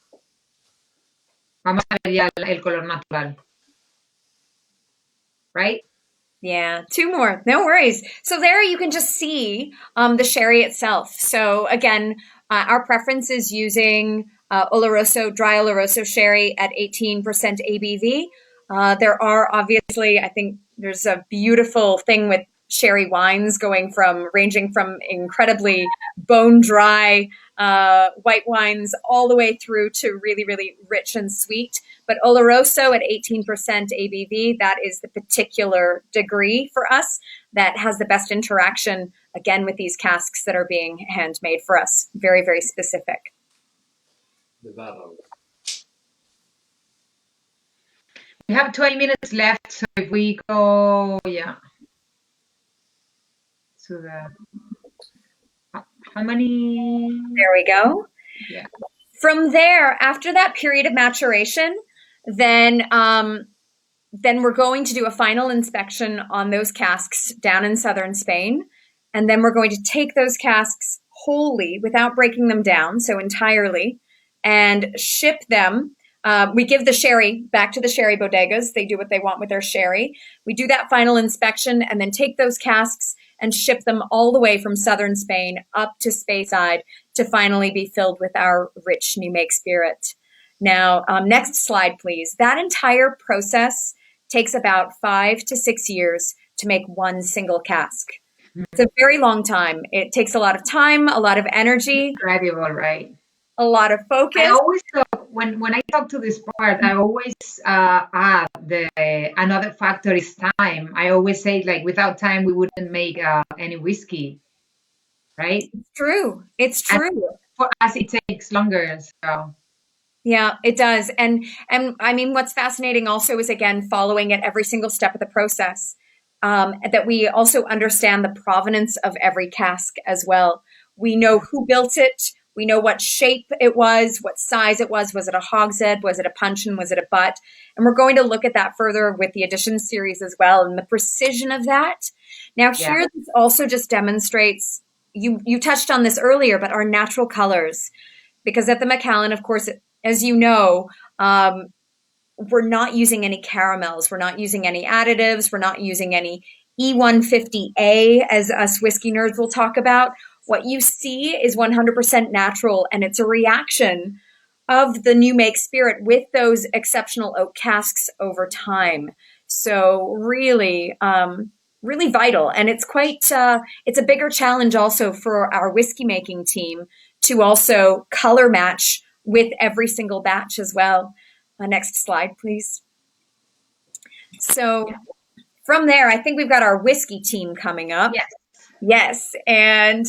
Vamos a ver ya el color natural. Right? Yeah, 2 more. No worries. So there you can just see the sherry itself. So again, our preference is using dry Oloroso sherry at 18% ABV. There are obviously, I think there's a beautiful thing with sherry wines ranging from incredibly bone dry white wines all the way through to really, really rich and sweet. But Oloroso at 18% ABV, that is the particular degree for us that has the best interaction, again, with these casks that are being handmade for us. Very, very specific. We have 20 minutes left, so if we go, to the, how many? There we go. Yeah. From there, after that period of maturation, then we're going to do a final inspection on those casks down in southern Spain. And then we're going to take those casks wholly without breaking them down, so entirely, and ship them. We give the sherry back to the sherry bodegas. They do what they want with their sherry. We do that final inspection and then take those casks and ship them all the way from southern Spain up to Speyside to finally be filled with our rich new make spirit. Now, next slide, please. That entire process takes about 5 to 6 years to make one single cask. It's a very long time. It takes a lot of time, a lot of energy. Incredible, right? A lot of focus. I always thought when I talk to this part, I always add another factor is time. I always say, like, without time, we wouldn't make any whiskey, right? It's true. It's And true. for us, it takes longer. So Yeah, it does. And I mean, what's fascinating also is, again, following at every single step of the process, that we also understand the provenance of every cask as well. We know who built it. We know what shape it was, what size it was. Was it a hogshead? Was it a puncheon? Was it a butt? And we're going to look at that further with the edition series as well, and the precision of that. Now, yeah, here, this also just demonstrates, you touched on this earlier, but our natural colors. Because at the Macallan, of course, as you know, we're not using any caramels. We're not using any additives. We're not using any E150A, as us whiskey nerds will talk about. What you see is 100% natural, and it's a reaction of the new make spirit with those exceptional oak casks over time. So really, really vital. And it's quite, it's a bigger challenge also for our whiskey making team to also color match with every single batch as well. Next slide, please. So from there, I think we've got our whiskey team coming up. yes. Yes. And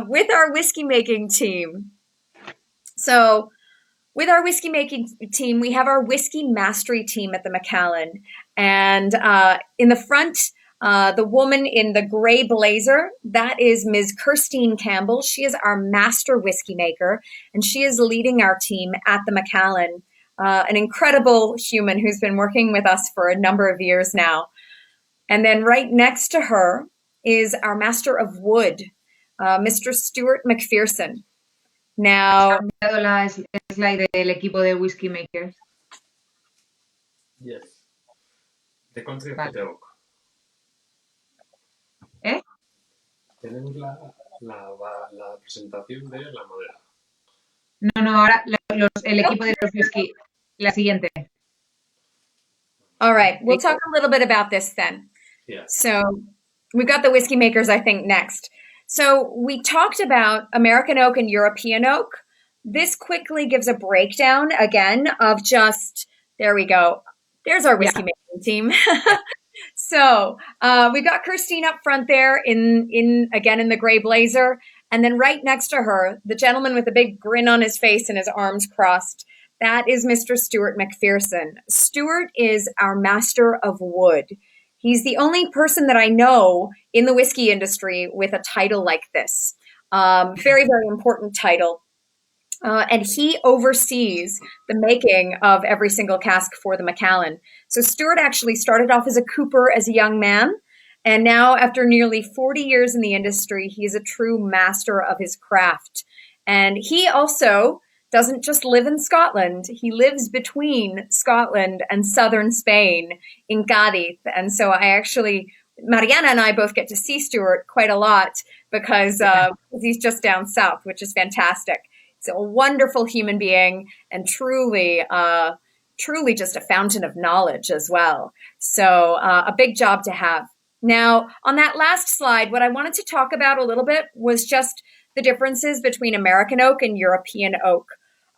with our whiskey making team, so with our whiskey making team, we have our whiskey mastery team at the Macallan. And in the front, the woman in the gray blazer, that is Ms. Kirstine Campbell. She is our master whiskey maker, and she is leading our team at the Macallan. An incredible human who's been working with us for a number of years now. And then right next to her is our master of wood, Mr. Stuart Macpherson. Now, Es like del equipo de whisky makers. Yes. The country of Vale. the oak. ¿Eh? Tenemos la presentación de la madera. No, ahora el equipo de los whisky. La siguiente. all right, we'll talk a little bit about this then. Yeah. So we've got the whiskey makers, I think, next. So we talked about American oak and European oak. This quickly gives a breakdown again of just, there we go. There's our whiskey making team. So we've got Kirstine up front there in the gray blazer. And then right next to her, the gentleman with a big grin on his face and his arms crossed, that is Mr. Stuart Macpherson. Stuart is our master of wood. He's the only person that I know in the whiskey industry with a title like this. Very, very important title. And he oversees the making of every single cask for the Macallan. So Stuart actually started off as a cooper as a young man. And now, after nearly 40 years in the industry, he is a true master of his craft. And he also doesn't just live in Scotland. He lives between Scotland and southern Spain in Cádiz. And so Mariana and I both get to see Stuart quite a lot because he's just down south, which is fantastic. He's a wonderful human being and truly just a fountain of knowledge as well. So a big job to have. Now, on that last slide, what I wanted to talk about a little bit was just the differences between American oak and European oak.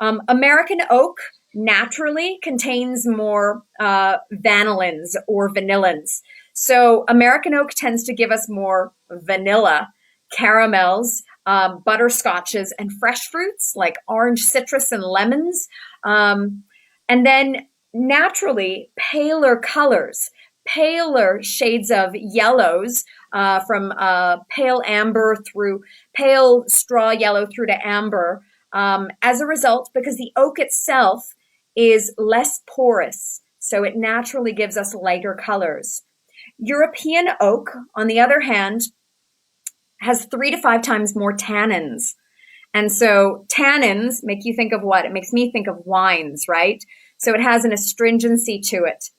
American oak naturally contains more vanillins or vanillins. So American oak tends to give us more vanilla, caramels, butterscotches, and fresh fruits like orange, citrus, and lemons. And then naturally paler colors, paler shades of yellows, from pale amber through pale straw yellow through to amber, as a result, because the oak itself is less porous, so it naturally gives us lighter colors. European oak, on the other hand, has 3 to 5 times more tannins. And so tannins make you think of what? It makes me think of wines, right? So it has an astringency to it.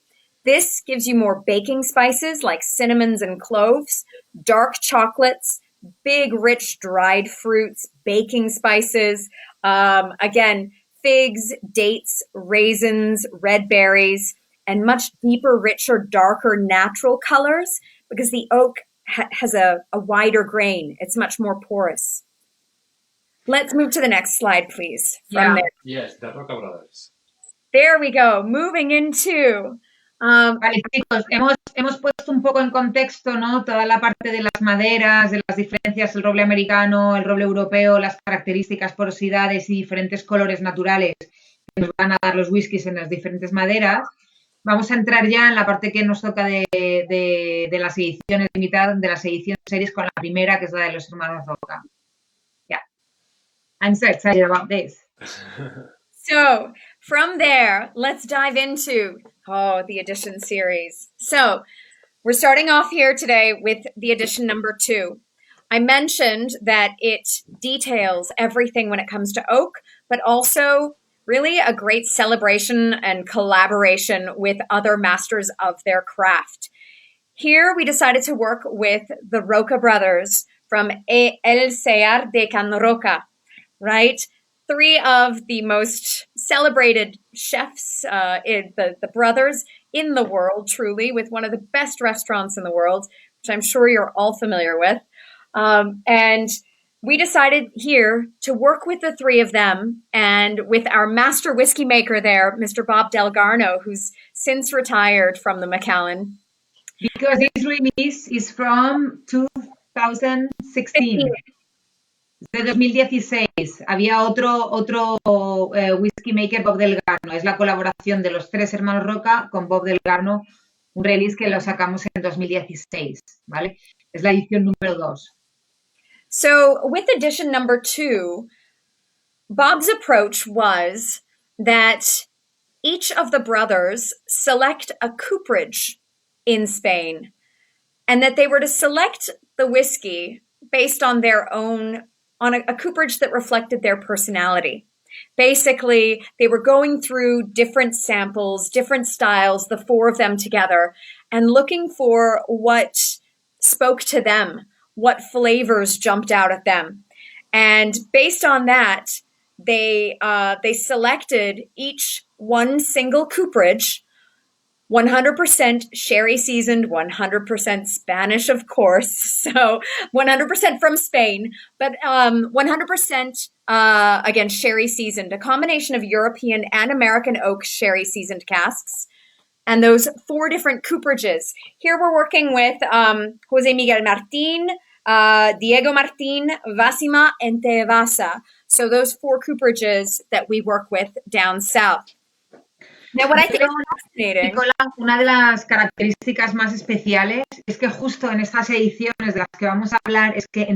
This gives you more baking spices like cinnamons and cloves, dark chocolates, big, rich, dried fruits, baking spices, again, figs, dates, raisins, red berries, and much deeper, richer, darker, natural colors because the oak has a wider grain. It's much more porous. Let's move to the next slide, please. From there. Yes, the Roca Brothers. There we go. Moving into... Vale, chicos, hemos puesto un poco en contexto, ¿no? Toda la parte de las maderas, de las diferencias, el roble americano, el roble europeo, las características, porosidades y diferentes colores naturales que nos van a dar los whiskies en las diferentes maderas. Vamos a entrar ya en la parte que nos toca de las ediciones limitadas, de las ediciones series, con la primera, que es la de los hermanos Roca. Yeah. I'm so excited about this. So, from there, let's dive into, the edition series. So, we're starting off here today with the edition number 2. I mentioned that it details everything when it comes to oak, but also really a great celebration and collaboration with other masters of their craft. Here, we decided to work with the Roca brothers from El Sellar de Can Roca, right? 3 of the most celebrated chefs, the brothers in the world, truly, with one of the best restaurants in the world, which I'm sure you're all familiar with. And we decided here to work with the 3 of them and with our master whiskey maker there, Mr. Bob Delgarno, who's since retired from the Macallan. Because this release is from 2016. De 2016. Había otro whisky maker, Bob Delgarno. Es la colaboración de los 3 hermanos Roca con Bob Delgarno, un release que lo sacamos en 2016, ¿vale? Es la edición número 2. So with edition number 2, Bob's approach was that each of the brothers select a cooperage in Spain, and that they were to select the whiskey based on their own, on a cooperage that reflected their personality. Basically, they were going through different samples, different styles, the 4 of them together, and looking for what spoke to them, what flavors jumped out at them. And based on that, they selected each one single cooperage, 100% sherry seasoned, 100% Spanish, of course. So 100% from Spain, but 100% again sherry seasoned, a combination of European and American oak sherry seasoned casks. And those 4 different cooperages. Here we're working with Jose Miguel Martin, Diego Martin, Vasima, and Tevasa. So those 4 cooperages that we work with down south. Now, what I think is fascinating. Nicola, una de las características más especiales es que justo en estas ediciones de las que vamos a hablar es que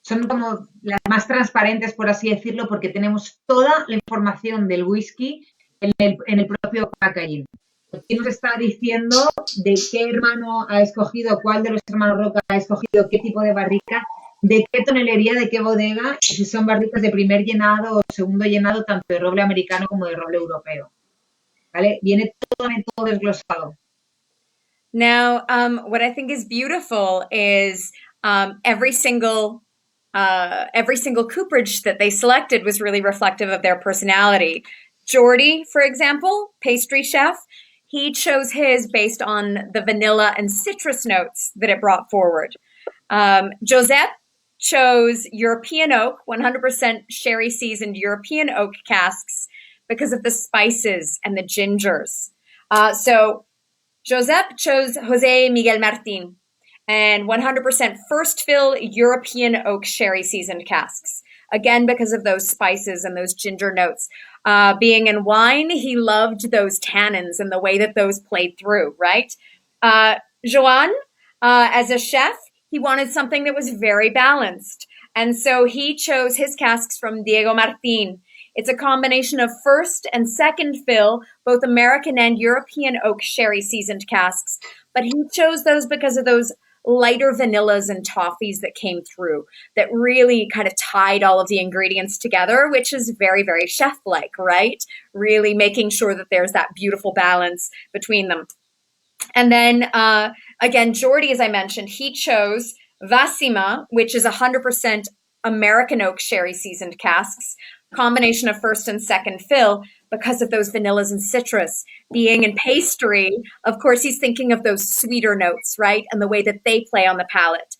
son como las más transparentes, por así decirlo, porque tenemos toda la información del whisky en el propio packaging. Aquí nos está diciendo de qué hermano ha escogido, cuál de los hermanos Roca ha escogido, qué tipo de barrica, de qué tonelería, de qué bodega, y si son barricas de primer llenado o segundo llenado, tanto de roble americano como de roble europeo. ¿Vale? Viene todo desglosado. Now, what I think is beautiful is every single cooperage that they selected was really reflective of their personality. Jordi, for example, pastry chef, he chose his based on the vanilla and citrus notes that it brought forward. Josep chose European oak, 100% sherry seasoned European oak casks, because of the spices and the gingers. So Josep chose Jose Miguel Martin and 100% first fill European oak sherry seasoned casks. Again, because of those spices and those ginger notes. Being in wine, he loved those tannins and the way that those played through, right? Joan, as a chef, he wanted something that was very balanced. And so he chose his casks from Diego Martin. It's a combination of first and second fill, both American and European oak sherry seasoned casks. But he chose those because of those lighter vanillas and toffees that came through that really kind of tied all of the ingredients together, which is very, very chef-like, right? Really making sure that there's that beautiful balance between them. And then, again, Jordi, as I mentioned, he chose Vasima, which is 100% American oak sherry seasoned casks, combination of first and second fill because of those vanillas and citrus. Being in pastry, of course, he's thinking of those sweeter notes, right? And the way that they play on the palate.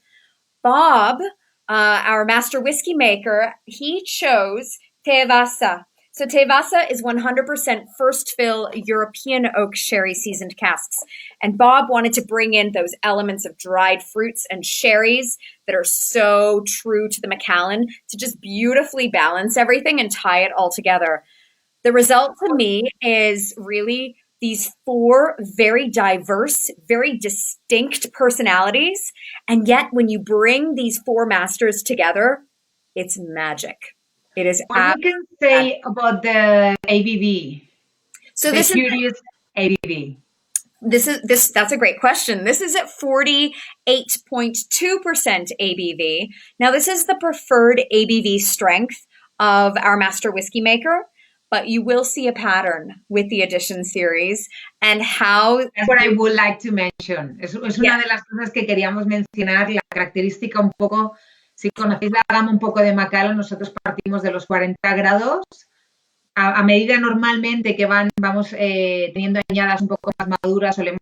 Bob our master whiskey maker, he chose Tevasa. So Tevasa is 100% first fill European oak sherry seasoned casks. And Bob wanted to bring in those elements of dried fruits and sherries that are so true to the Macallan to just beautifully balance everything and tie it all together. The result to me is really these four very diverse, very distinct personalities. And yet when you bring these four masters together, it's magic. It is. What you can say about the ABV? So this is ABV. That's a great question. This is at 48.2% ABV. Now, this is the preferred ABV strength of our master whiskey maker, but you will see a pattern with the Edition Series and how... That's what I would like to mention. Es una de las cosas que queríamos mencionar, la característica un poco, si conocéis la gama un poco de Macallan, nosotros partimos de los 40 grados. A medida normalmente que vamos teniendo añadas un poco más maduras, suelen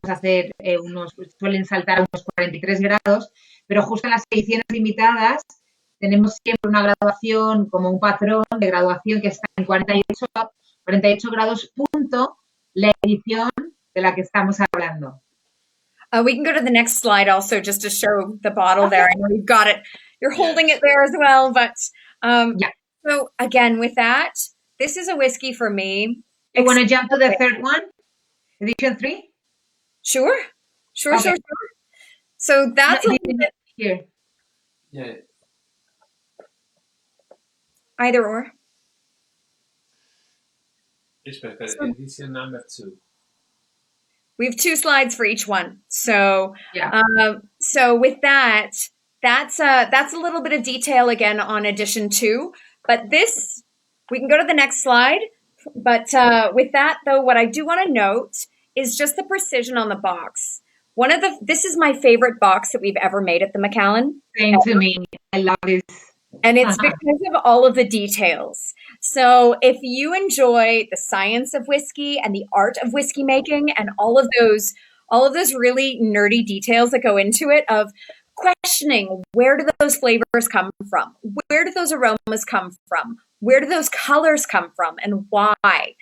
saltar a unos 43 grados, pero justo en las ediciones limitadas tenemos siempre una graduación, como un patrón de graduación que está en 48 grados punto, la edición de la que estamos hablando. We can go to the next slide also just to show the bottle there. I know you've got it. You're holding it there as well, but so again, with that, this is a whiskey for me. You want to jump to the third one? Edition 3? Sure. Sure. So that's here. Yeah. Either or. Edition number 2. We have 2 slides for each one. So, so with that, that's a little bit of detail again on Edition 2. But this, we can go to the next slide. But with that, though, what I do want to note is just the precision on the box. This is my favorite box that we've ever made at the Macallan. Same to me. I love this. And it's because of all of the details. So if you enjoy the science of whiskey and the art of whiskey making and all of those really nerdy details that go into it, of questioning, where do those flavors come from? Where do those aromas come from? Where do those colors come from and why?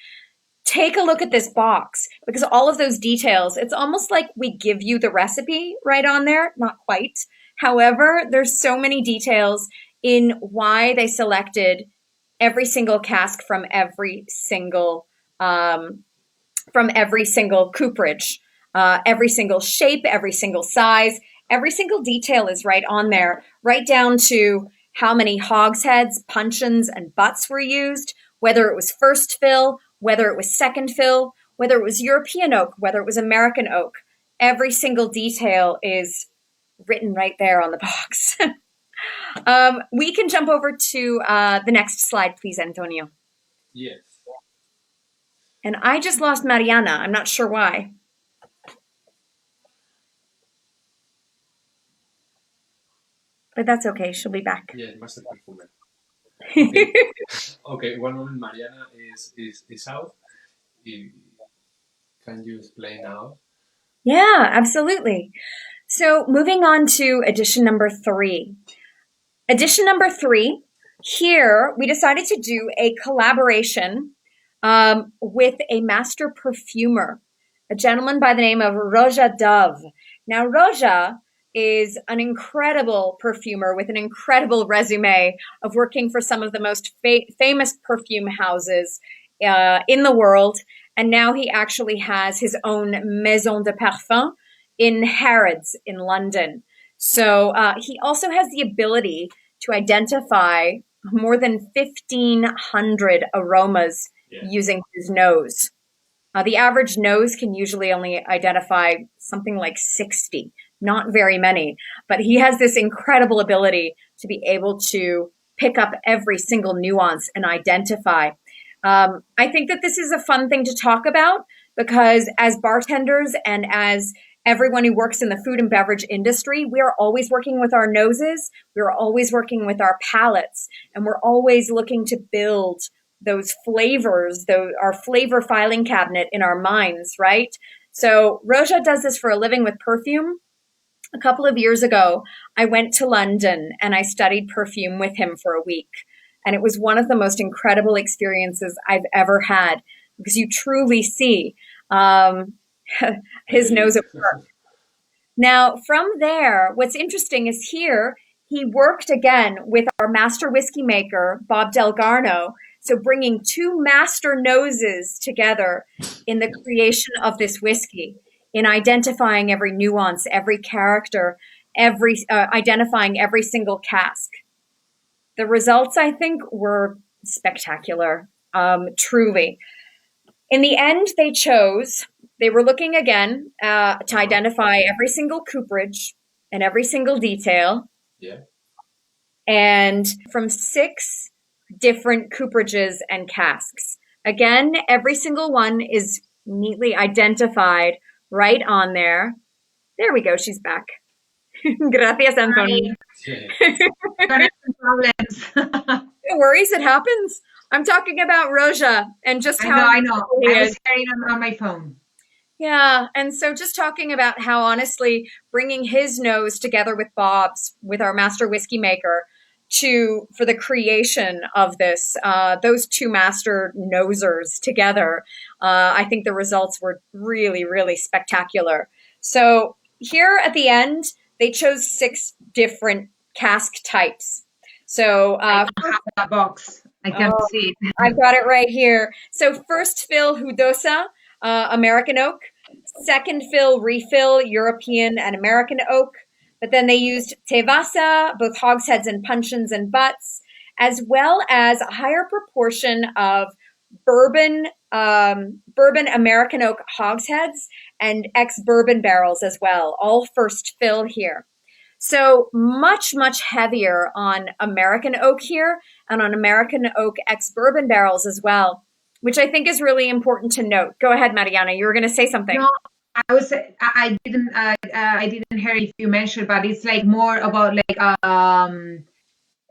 Take a look at this box, because all of those details, it's almost like we give you the recipe right on there. Not quite. However, there's so many details in why they selected every single cask from every single cooperage, every single shape, every single size, every single detail is right on there, right down to how many hogsheads, puncheons, and butts were used, whether it was first fill, whether it was second fill, whether it was European oak, whether it was American oak. Every single detail is written right there on the box. We can jump over to the next slide, please, Antonio. Yes. And I just lost Mariana. I'm not sure why. But that's okay. She'll be back. Yeah, master perfumer. Okay. Okay, one moment. Mariana is out. Can you explain now? Yeah, absolutely. So moving on to edition number 3. Edition number 3, here we decided to do a collaboration with a master perfumer, a gentleman by the name of Roja Dove. Now, Roja is an incredible perfumer with an incredible resume of working for some of the most famous perfume houses in the world. And now he actually has his own maison de parfum in Harrods in London. So he also has the ability to identify more than 1,500 aromas using his nose. The average nose can usually only identify something like 60, not very many. But he has this incredible ability to be able to pick up every single nuance and identify. I think that this is a fun thing to talk about because as bartenders and as everyone who works in the food and beverage industry, we are always working with our noses. We're always working with our palates, and we're always looking to build those flavors, our flavor filing cabinet in our minds, right? So Roja does this for a living with perfume. a couple of years ago, I went to London and I studied perfume with him for a week. And it was one of the most incredible experiences I've ever had because you truly see his nose at work. Now, from there, what's interesting is here, he worked again with our master whiskey maker, Bob Delgarno. So bringing two master noses together in the creation of this whiskey, in identifying every nuance, every character, identifying every single cask. The results, I think, were spectacular, truly. In the end, they were looking again to identify every single cooperage and every single detail. Yeah. And from 6 different cooperages and casks. Again, every single one is neatly identified right on there. There we go. She's back. Gracias, Antonio. No worries. It happens. I'm talking about Roja and just how I know. I was carrying on my phone. Yeah. And so just talking about how honestly bringing his nose together with Bob's, with our master whiskey maker, for the creation of this, those two master nosers together, I think the results were really, really spectacular. So here at the end, they chose 6 different cask types. So I have that box. I can't see it. I've got it right here. So first fill Hudosa, American oak. Second fill refill European and American oak. But then they used Tevasa, both hogsheads and puncheons and butts, as well as a higher proportion of bourbon American oak hogsheads and ex-bourbon barrels as well, all first fill here. So much, much heavier on American oak here and on American oak ex-bourbon barrels as well, which I think is really important to note. Go ahead, Mariana. You were going to say something. No, I didn't hear if you mentioned, but it's like more about like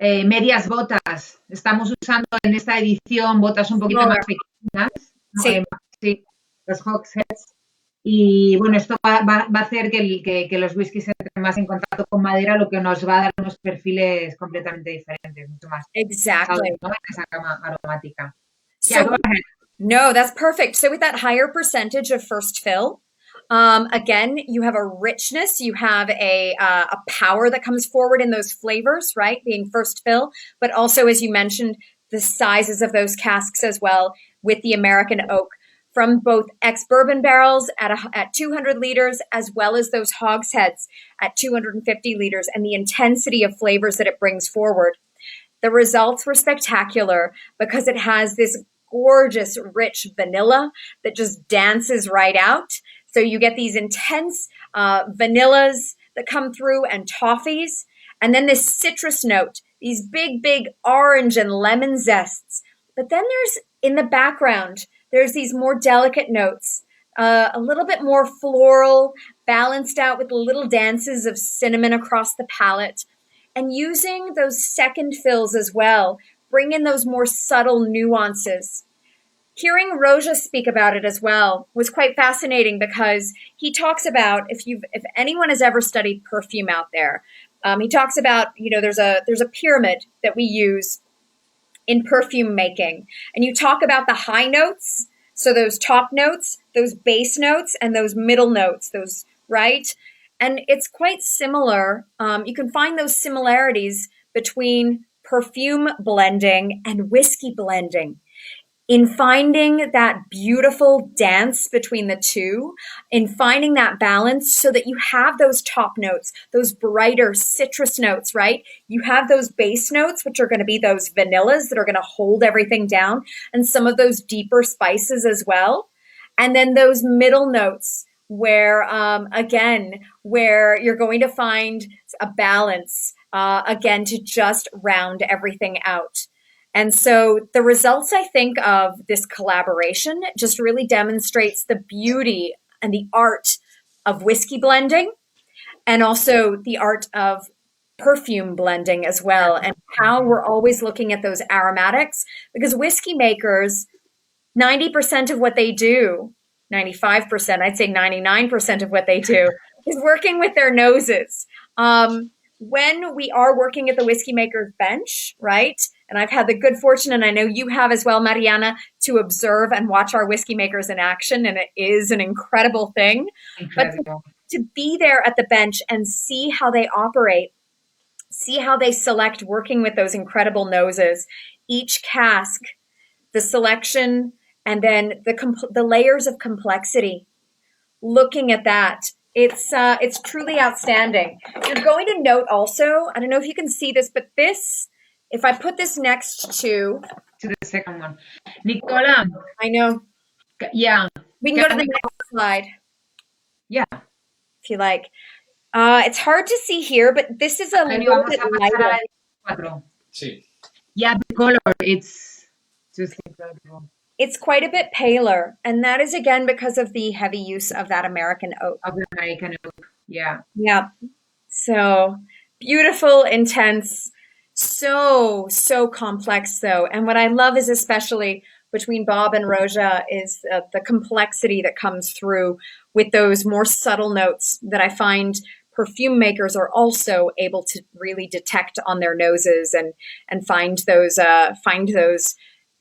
medias botas. Estamos usando en esta edición botas un poquito más pequeñas. Sí. Sí, los hogsheads. Y bueno, esto va a hacer que los whiskies entren más en contacto con madera, lo que nos va a dar unos perfiles completamente diferentes, mucho más. Exactly. ¿No? Esa gama aromática. So, go ahead. No, that's perfect. So with that higher percentage of first fill, again, you have a richness, you have a power that comes forward in those flavors, right? Being first fill, but also, as you mentioned, the sizes of those casks as well with the American oak from both ex-bourbon barrels at 200 liters, as well as those hogsheads at 250 liters, and the intensity of flavors that it brings forward. The results were spectacular because it has this gorgeous, rich vanilla that just dances right out. So you get these intense vanillas that come through and toffees. And then this citrus note, these big, big orange and lemon zests. But then in the background, there's these more delicate notes, a little bit more floral, balanced out with little dances of cinnamon across the palate. And using those second fills as well, bring in those more subtle nuances. Hearing Roja speak about it as well was quite fascinating because he talks about, if anyone has ever studied perfume out there, he talks about, there's a pyramid that we use in perfume making. And you talk about the high notes, so those top notes, those base notes, and those middle notes, right? And it's quite similar. You can find those similarities between perfume blending and whiskey blending. In finding that beautiful dance between the two, in finding that balance so that you have those top notes, those brighter citrus notes, right? You have those base notes, which are going to be those vanillas that are going to hold everything down, and some of those deeper spices as well. And then those middle notes where, where you're going to find a balance, again, to just round everything out. And so the results, I think, of this collaboration just really demonstrates the beauty and the art of whiskey blending and also the art of perfume blending as well, and how we're always looking at those aromatics, because whiskey makers, 90% of what they do, 95%, I'd say 99% of what they do is working with their noses. When we are working at the Whiskey Maker's bench, right? And I've had the good fortune, and I know you have as well, Mariana, to observe and watch our whiskey makers in action, and it is an incredible thing. Incredible. But to be there at the bench and see how they operate, see how they select, working with those incredible noses, each cask, the selection, and then the layers of complexity. Looking at that, it's truly outstanding. You're going to note also, I don't know if you can see this, but this, if I put this next to the second one. Nikola. I know. Yeah. We can go to the next slide. Yeah. If you like. It's hard to see here, but this is a little bit lighter. Sí. Yeah, the color, it's just incredible. It's quite a bit paler, and that is again because of the heavy use of that American oak. Of the American oak, yeah. Yeah. So beautiful, intense, so complex though. And what I love is especially between Bob and Roja is the complexity that comes through with those more subtle notes that I find perfume makers are also able to really detect on their noses and find those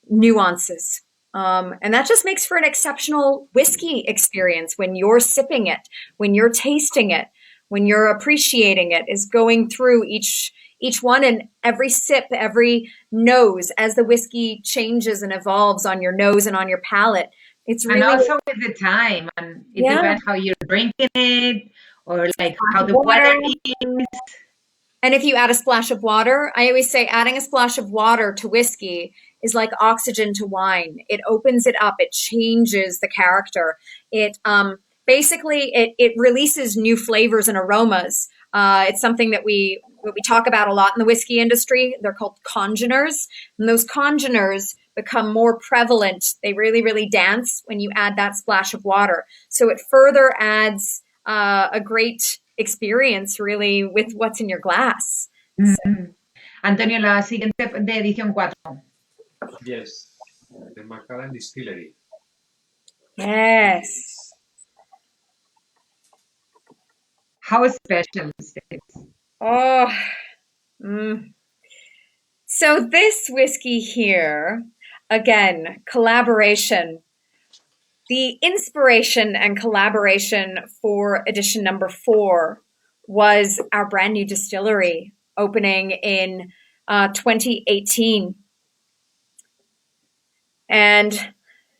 nuances. And that just makes for an exceptional whiskey experience when you're sipping it, when you're tasting it, when you're appreciating it, is going through each one, and every sip, every nose, as the whiskey changes and evolves on your nose and on your palate. It's really, and also with the time, and it depends how you're drinking it, or like how the water is. And if you add a splash of water, I always say adding a splash of water to whiskey is like oxygen to wine. It opens it up. It changes the character. It basically it releases new flavors and aromas. It's something that we talk about a lot in the whiskey industry. They're called congeners, and those congeners become more prevalent. They really, really dance when you add that splash of water. So it further adds a great experience, really, with what's in your glass. Mm-hmm. Antonio, la siguiente de edición 4. Yes, the Macallan Distillery. Yes. How special is this? Oh. So this whiskey here, again, collaboration. The inspiration and collaboration for edition number 4 was our brand new distillery opening in 2018. And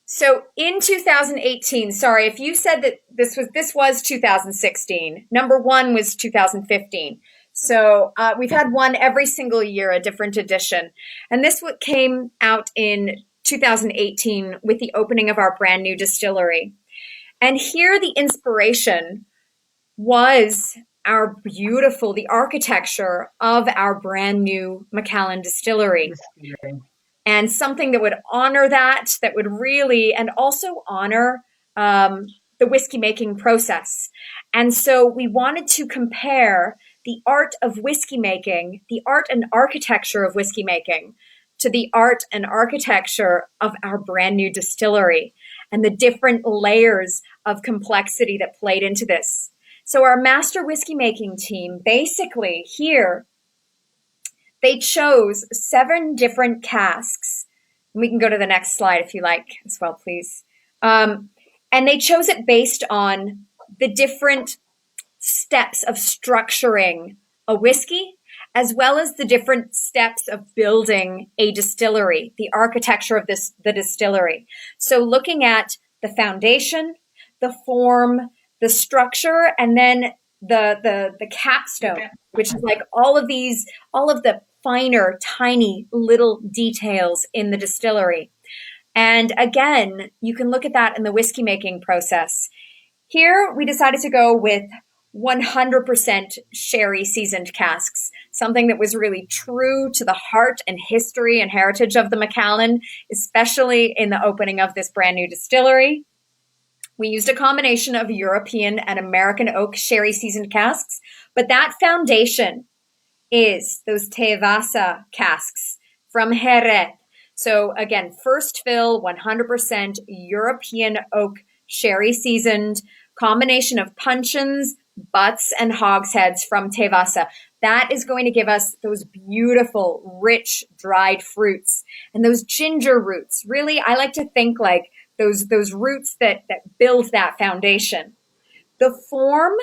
so in 2018, sorry, if you said that this was 2016, number 1 was 2015. So we've had one every single year, a different edition. And this came out in 2018 with the opening of our brand new distillery. And here the inspiration was the architecture of our brand new Macallan distillery. And something that would honor that would really, and also honor the whiskey making process. And so we wanted to compare the art of whiskey making, the art and architecture of whiskey making, to the art and architecture of our brand new distillery and the different layers of complexity that played into this. So our master whiskey making team, basically here, they chose 7 different casks. We can go to the next slide if you like as well, please. And they chose it based on the different steps of structuring a whiskey, as well as the different steps of building a distillery, the architecture of the distillery. So looking at the foundation, the form, the structure, and then the capstone, which is like all of the finer, tiny little details in the distillery. And again, you can look at that in the whiskey making process. Here, we decided to go with 100% sherry seasoned casks, something that was really true to the heart and history and heritage of the Macallan, especially in the opening of this brand new distillery. We used a combination of European and American oak sherry seasoned casks, but that foundation is those Tevasa casks from Jerez. So again, first fill, 100% European oak sherry seasoned, combination of puncheons, butts and hogsheads from Tevasa. That is going to give us those beautiful, rich, dried fruits and those ginger roots. Really, I like to think like those roots that build that foundation. The form,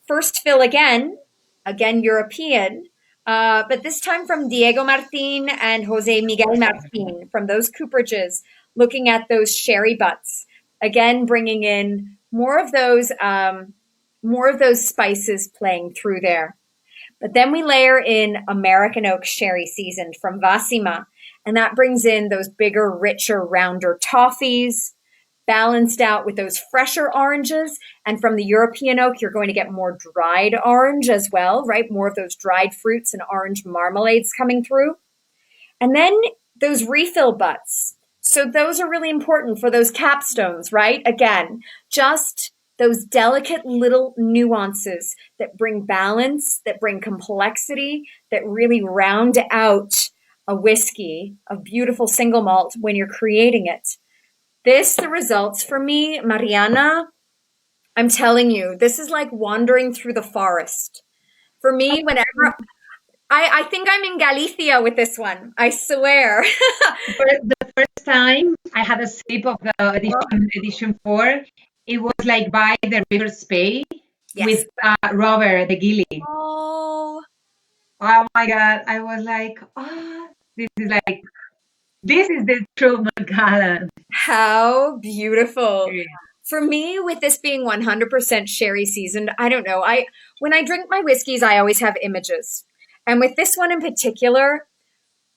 first fill again European, but this time from Diego Martin and Jose Miguel Martin from those cooperages, looking at those sherry butts. Again, bringing in more of those spices playing through there. But then we layer in American oak sherry seasoned from Vassima, and that brings in those bigger, richer, rounder toffees, balanced out with those fresher oranges. And from the European oak, you're going to get more dried orange as well, right? More of those dried fruits and orange marmalades coming through. And then those refill butts. So those are really important for those capstones, right? Again, just those delicate little nuances that bring balance, that bring complexity, that really round out a whiskey, a beautiful single malt when you're creating it. The results for me, Mariana, I'm telling you, this is like wandering through the forest. For me, whenever I think I'm in Galicia with this one, I swear. For the first time I had a sip of the edition 4, it was like by the River Spey with Robert the Gilly. Oh my God. I was like, this is the true Macallan. How beautiful. Yeah. For me, with this being 100% sherry seasoned, I don't know. When I drink my whiskeys, I always have images. And with this one in particular,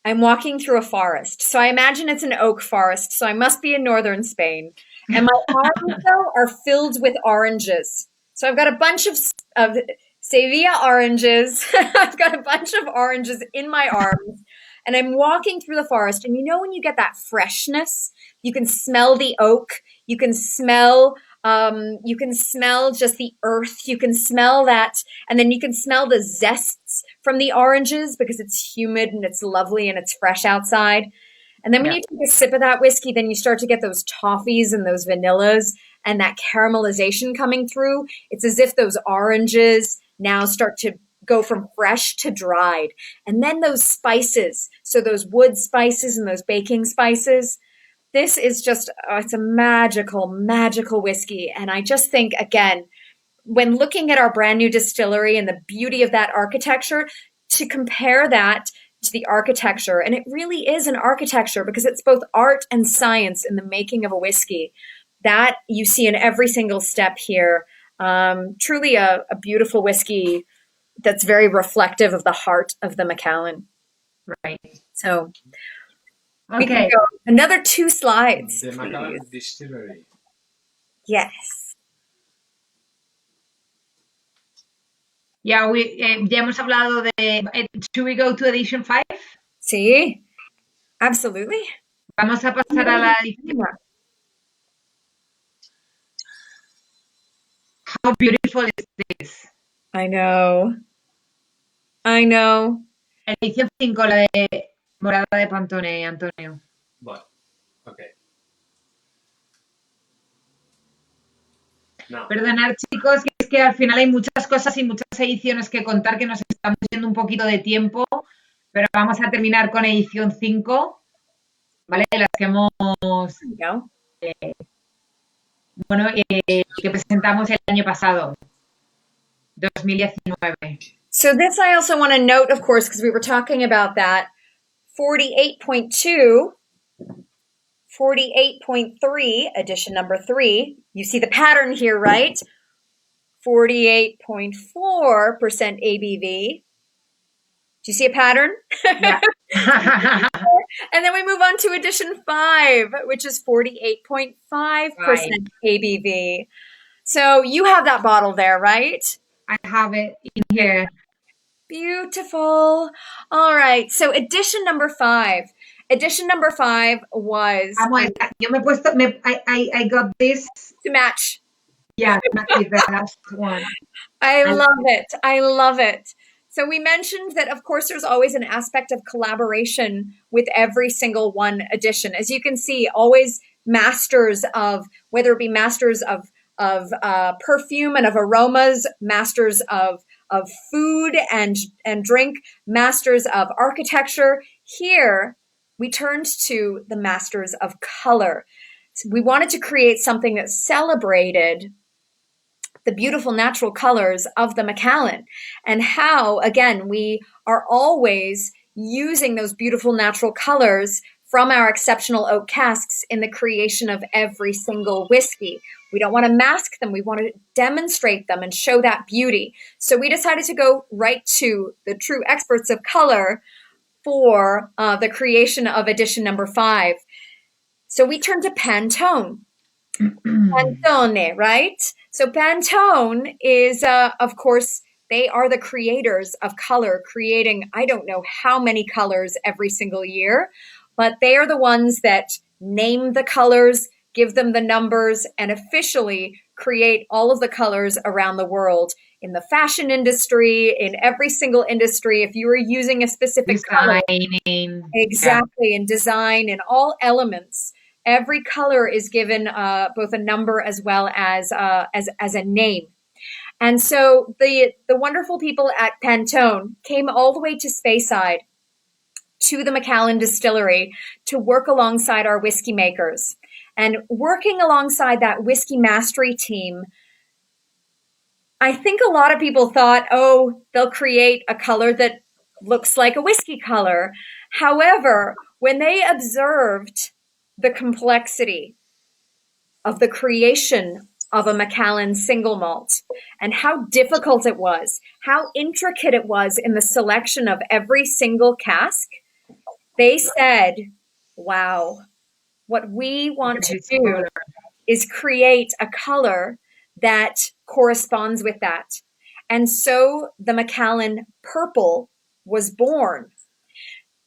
I'm walking through a forest. So I imagine it's an oak forest. So I must be in northern Spain. And my arms, though, are filled with oranges. So I've got a bunch of Sevilla oranges. I've got a bunch of oranges in my arms. And I'm walking through the forest. And you know when you get that freshness, you can smell the oak. You can smell just the earth. You can smell that. And then you can smell the zests from the oranges because it's humid and it's lovely and it's fresh outside. And then when you take a sip of that whiskey, then you start to get those toffees and those vanillas and that caramelization coming through. It's as if those oranges now start to go from fresh to dried. And then those spices, so those wood spices and those baking spices, this is just, it's a magical, magical whiskey. And I just think, again, when looking at our brand new distillery and the beauty of that architecture, to compare that to the architecture, and it really is an architecture because it's both art and science in the making of a whiskey, that you see in every single step here. Truly a beautiful whiskey that's very reflective of the heart of the Macallan. Right. So, okay. Another 2 slides. The Macallan Distillery. Yes. Yeah, ya hemos hablado de. Should we go to edition 5? Sí, absolutely. Vamos a pasar a la edición. How beautiful is this? I know. Edición 5, la de Morada de Pantone, Antonio. Bueno, ok. No. Perdonad, chicos, que es que al final hay muchas cosas y muchas ediciones que contar que nos estamos yendo un poquito de tiempo, pero vamos a terminar con edición 5, ¿vale? Las que hemos... que presentamos el año pasado, 2019. So this I also want to note, of course, because we were talking about that, 48.2, 48.3, edition number 3. You see the pattern here, right? 48.4% ABV. Do you see a pattern? Yeah. And then we move on to edition 5, which is 48.5% ABV. So you have that bottle there, right? I have it in here. Beautiful. All right. So edition number 5. Edition number 5 was... Yo me he puesto... I got this... To match. Yeah, with the last one. I love it. So we mentioned that, of course, there's always an aspect of collaboration with every single one edition. As you can see, always masters of, whether it be masters of perfume and of aromas, masters of food and drink, masters of architecture. Here, we turned to the masters of color. So we wanted to create something that celebrated the beautiful natural colors of the Macallan, and how, again, we are always using those beautiful natural colors from our exceptional oak casks in the creation of every single whiskey. We don't want to mask them. We want to demonstrate them and show that beauty. So we decided to go right to the true experts of color for the creation of edition number 5. So we turned to Pantone. Pantone, right? So Pantone is, of course, they are the creators of color, creating I don't know how many colors every single year, but they are the ones that name the colors, give them the numbers, and officially create all of the colors around the world. In the fashion industry, in every single industry, if you were using a specific color, exactly, in design, in all elements, every color is given both a number as well as a name. And so the wonderful people at Pantone came all the way to Speyside, to the Macallan distillery, to work alongside our whiskey makers. And working alongside that whiskey mastery team, I think a lot of people thought, oh, they'll create a color that looks like a whiskey color. However, when they observed the complexity of the creation of a Macallan single malt and how difficult it was, how intricate it was in the selection of every single cask, they said, wow, what we want to do is create a color that corresponds with that. And so the Macallan purple was born.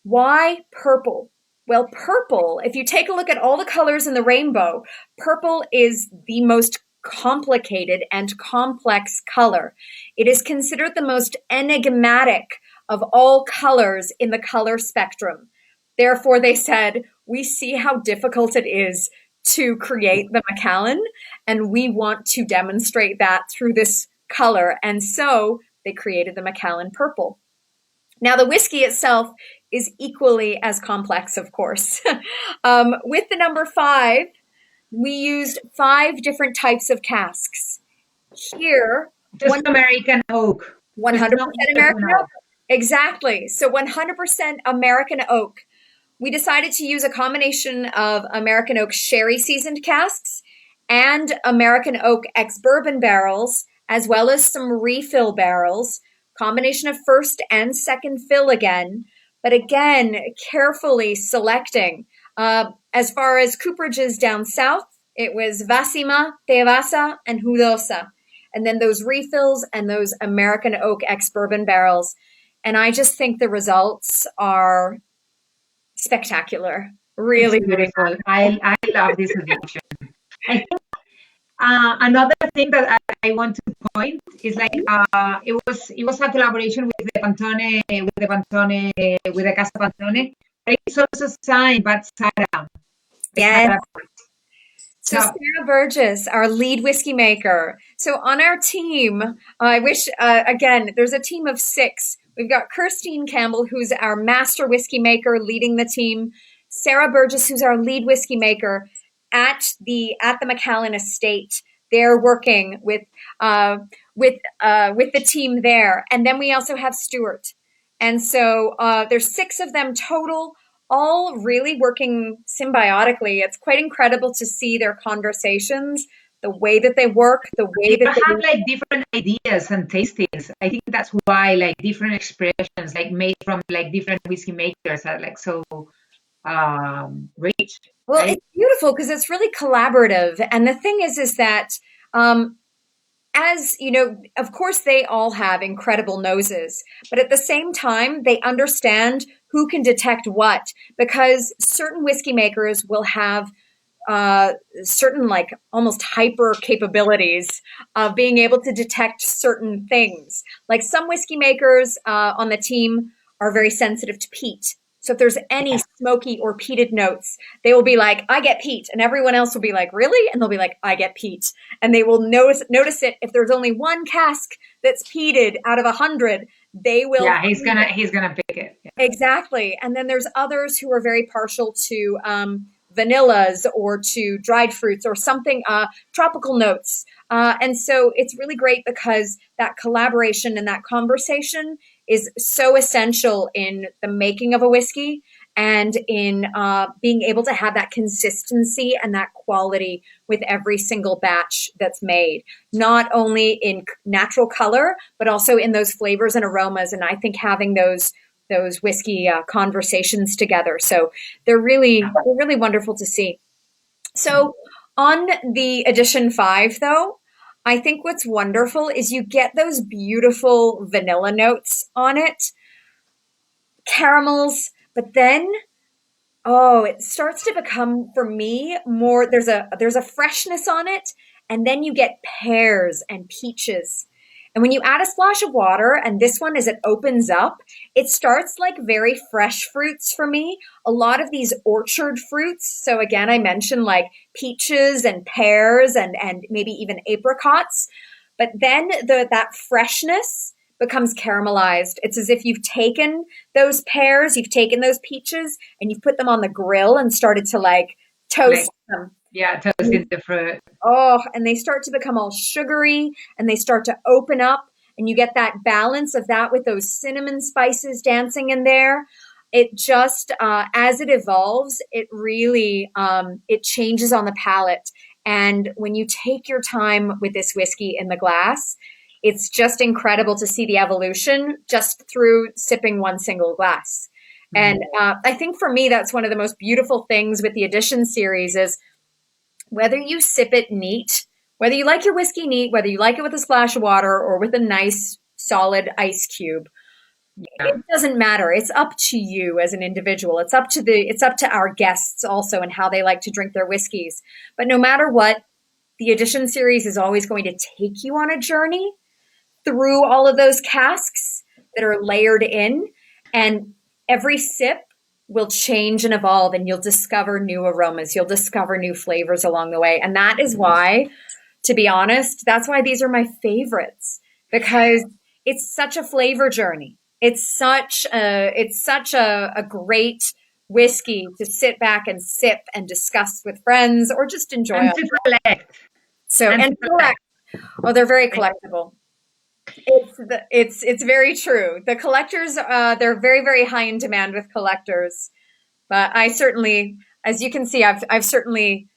Why purple? Well, purple, if you take a look at all the colors in the rainbow, purple is the most complicated and complex color. It is considered the most enigmatic of all colors in the color spectrum. Therefore, they said, we see how difficult it is to create the Macallan, and we want to demonstrate that through this color. And so they created the Macallan purple. Now, the whiskey itself is equally as complex, of course. With the number 5, we used 5 different types of casks. Here, just American oak. 100% American oak. Exactly. So 100% American oak. We decided to use a combination of American oak sherry seasoned casks and American oak ex-bourbon barrels, as well as some refill barrels, combination of first and second fill again, but again, carefully selecting. As far as cooperages down south, it was Vasima, Tevasa, and Hudosa. And then those refills and those American oak ex-bourbon barrels. And I just think the results are spectacular. Really beautiful. I love this edition. I think another thing that I want to point is like it was a collaboration with the Casa Pantone, but it's also signed by Sarah. Yes. So Sarah Burgess, our lead whiskey maker. So on our team, I wish, again, there's a team of 6. We've got Kirstine Campbell, who's our master whiskey maker, leading the team. Sarah Burgess, who's our lead whiskey maker at the Macallan estate. They're working with the team there. And then we also have Stuart. And so there's 6 of them total, all really working symbiotically. It's quite incredible to see their conversations, the way that they work, the way that they have like different ideas and tastings. I think that's why like different expressions like made from like different whiskey makers are like so rich. Well, right? It's beautiful because it's really collaborative. And the thing is that as you know, of course, they all have incredible noses, but at the same time, they understand who can detect what, because certain whiskey makers will have certain like almost hyper capabilities of being able to detect certain things. Like some whiskey makers on the team are very sensitive to peat. So if there's any smoky or peated notes, they will be like, I get peat. And everyone else will be like, really? And they'll be like, I get peat. And they will notice it. If there's only one cask that's peated out of 100, they will. Yeah, he's gonna pick it. Yeah. Exactly. And then there's others who are very partial to vanillas or to dried fruits or something, tropical notes. And so it's really great because that collaboration and that conversation is so essential in the making of a whiskey and in being able to have that consistency and that quality with every single batch that's made, not only in natural color, but also in those flavors and aromas. And I think having those whiskey conversations together. So they're really wonderful to see. So on the edition 5, though, I think what's wonderful is you get those beautiful vanilla notes on it, caramels, but then, it starts to become, for me, more, there's a freshness on it, and then you get pears and peaches. And when you add a splash of water, and this one, as it opens up, it starts like very fresh fruits for me. A lot of these orchard fruits. So again, I mentioned like peaches and pears and maybe even apricots. But then that freshness becomes caramelized. It's as if you've taken those pears, you've taken those peaches, and you've put them on the grill and started to like toast them. Yeah, toasted the fruit. Oh, and they start to become all sugary and they start to open up and you get that balance of that with those cinnamon spices dancing in there. It just, as it evolves, it really, it changes on the palate. And when you take your time with this whiskey in the glass, it's just incredible to see the evolution just through sipping one single glass. And I think for me, that's one of the most beautiful things with the Edition series is whether you sip it neat, whether you like your whiskey neat, whether you like it with a splash of water or with a nice solid ice cube, it doesn't matter. It's up to you as an individual. It's up to our guests also and how they like to drink their whiskeys. But no matter what, the Edition series is always going to take you on a journey through all of those casks that are layered in, and every sip will change and evolve, and you'll discover new aromas. You'll discover new flavors along the way. And that is why, to be honest, that's why these are my favorites, because it's such a flavor journey. It's such a great whiskey to sit back and sip and discuss with friends or just enjoy. And to collect. And collect. Oh, they're very collectible. It's very true. The collectors, they're very, very high in demand with collectors. But I certainly, as you can see, I've certainly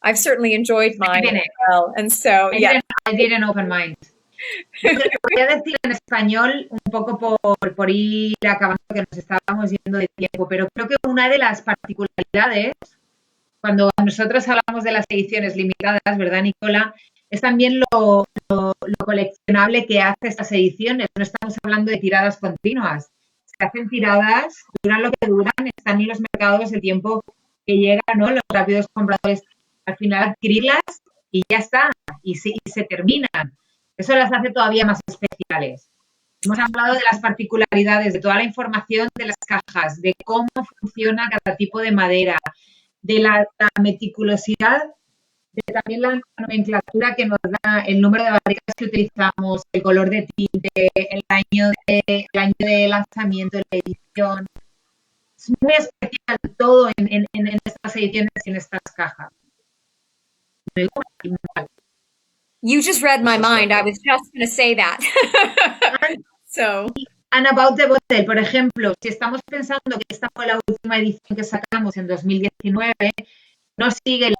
enjoyed mine as well. And so, I did an open mind. Voy a decir en español un poco por ir acabando, que nos estábamos yendo de tiempo, pero creo que una de las particularidades, cuando nosotros hablamos de las ediciones limitadas, ¿verdad, Nikola? Es también lo coleccionable que hace estas ediciones. No estamos hablando de tiradas continuas. Se hacen tiradas, duran lo que duran, están en los mercados el tiempo que llega, ¿no? Los rápidos compradores al final adquirirlas y ya está, y se terminan. Eso las hace todavía más especiales. Hemos hablado de las particularidades, de toda la información de las cajas, de cómo funciona cada tipo de madera, de la meticulosidad, de también la nomenclatura que nos da, el número de barricas que utilizamos, el color de tinte, el año de lanzamiento, la edición. Es muy especial todo en estas ediciones y en estas cajas. You just read my mind. I was just going to say that. So. And about the bottle, por ejemplo, si estamos pensando que esta fue la última edición que sacamos en 2019, no sigue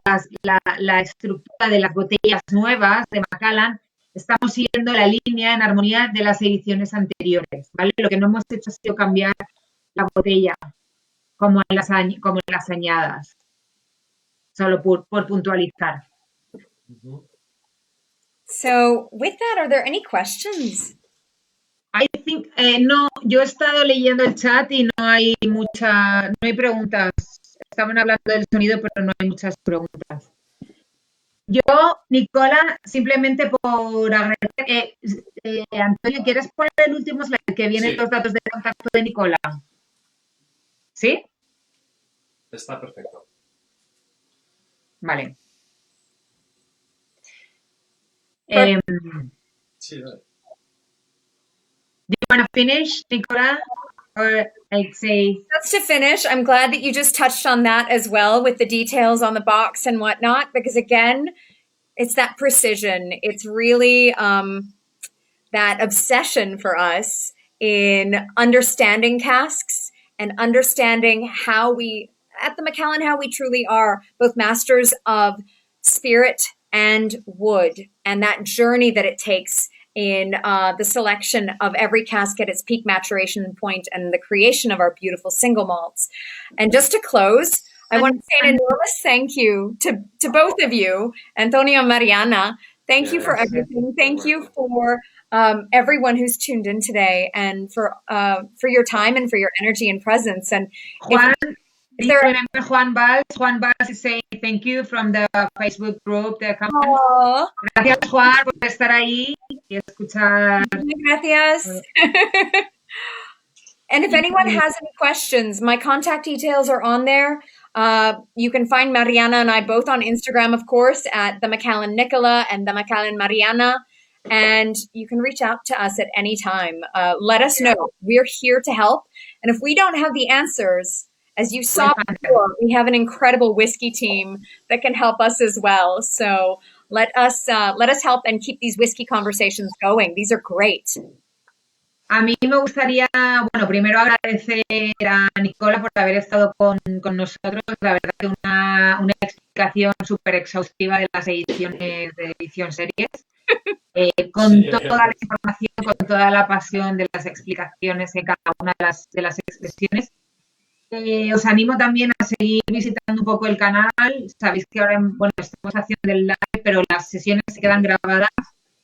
la estructura de las botellas nuevas de Macallan, estamos siguiendo la línea en armonía de las ediciones anteriores, ¿vale? Lo que no hemos hecho ha sido cambiar la botella, como en las añadas, solo por puntualizar. So, with that, are there any questions? I think, no, yo he estado leyendo el chat y no hay preguntas. Estaban hablando del sonido, pero no hay muchas preguntas. Yo, Nikola, simplemente por agradecer, Antonio, ¿quieres poner el último slide que vienen los datos de contacto de Nikola? ¿Sí? Está perfecto. Vale. Sí, dale. Do you want to finish, Nikola? Or I'd say... Just to finish, I'm glad that you just touched on that as well with the details on the box and whatnot, because again, it's that precision. It's really that obsession for us in understanding casks and understanding how we, at the Macallan, how we truly are both masters of spirit and wood, and that journey that it takes in the selection of every cask at its peak maturation point and the creation of our beautiful single malts. And just to close, I want to say an enormous thank you to both of you, Antonio and Mariana. Thank you for everything. Thank you for everyone who's tuned in today, and for your time and for your energy and presence. And Juan, remember Juan Valls? Juan Valls is saying thank you from the Facebook group. Gracias, Juan, por estar ahí y escuchar. Gracias. And if anyone has any questions, my contact details are on there. You can find Mariana and I both on Instagram, of course, at the Macallan Nikola and the Macallan Mariana. And you can reach out to us at any time. Let us know. We're here to help. And if we don't have the answers, as you saw before, we have an incredible whiskey team that can help us as well. So let us help and keep these whiskey conversations going. These are great. A mí me gustaría, bueno, primero agradecer a Nikola por haber estado con nosotros. La verdad que una explicación súper exhaustiva de las ediciones de Edition Series. Con toda la información, con toda la pasión de las explicaciones en cada una de las expresiones. Os animo también a seguir visitando un poco el canal. Sabéis que ahora, bueno, estamos haciendo el live, pero las sesiones se quedan grabadas.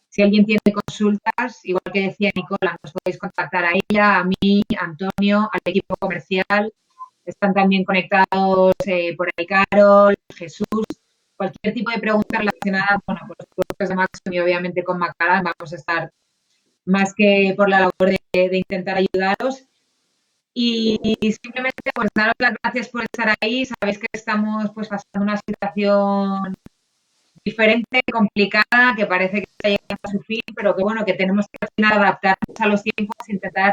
Si alguien tiene consultas, igual que decía Nikola, nos podéis contactar a ella, a mí, a Antonio, al equipo comercial. Están también conectados por ahí Carol, Jesús. Cualquier tipo de pregunta relacionada, bueno, con los productos de Maxim y obviamente con Macallan, vamos a estar más que por la labor de intentar ayudaros. Y simplemente pues daros las gracias por estar ahí. Sabéis que estamos pues pasando una situación diferente, complicada, que parece que está llegando a su fin, pero que bueno, que tenemos que al final adaptarnos a los tiempos, intentar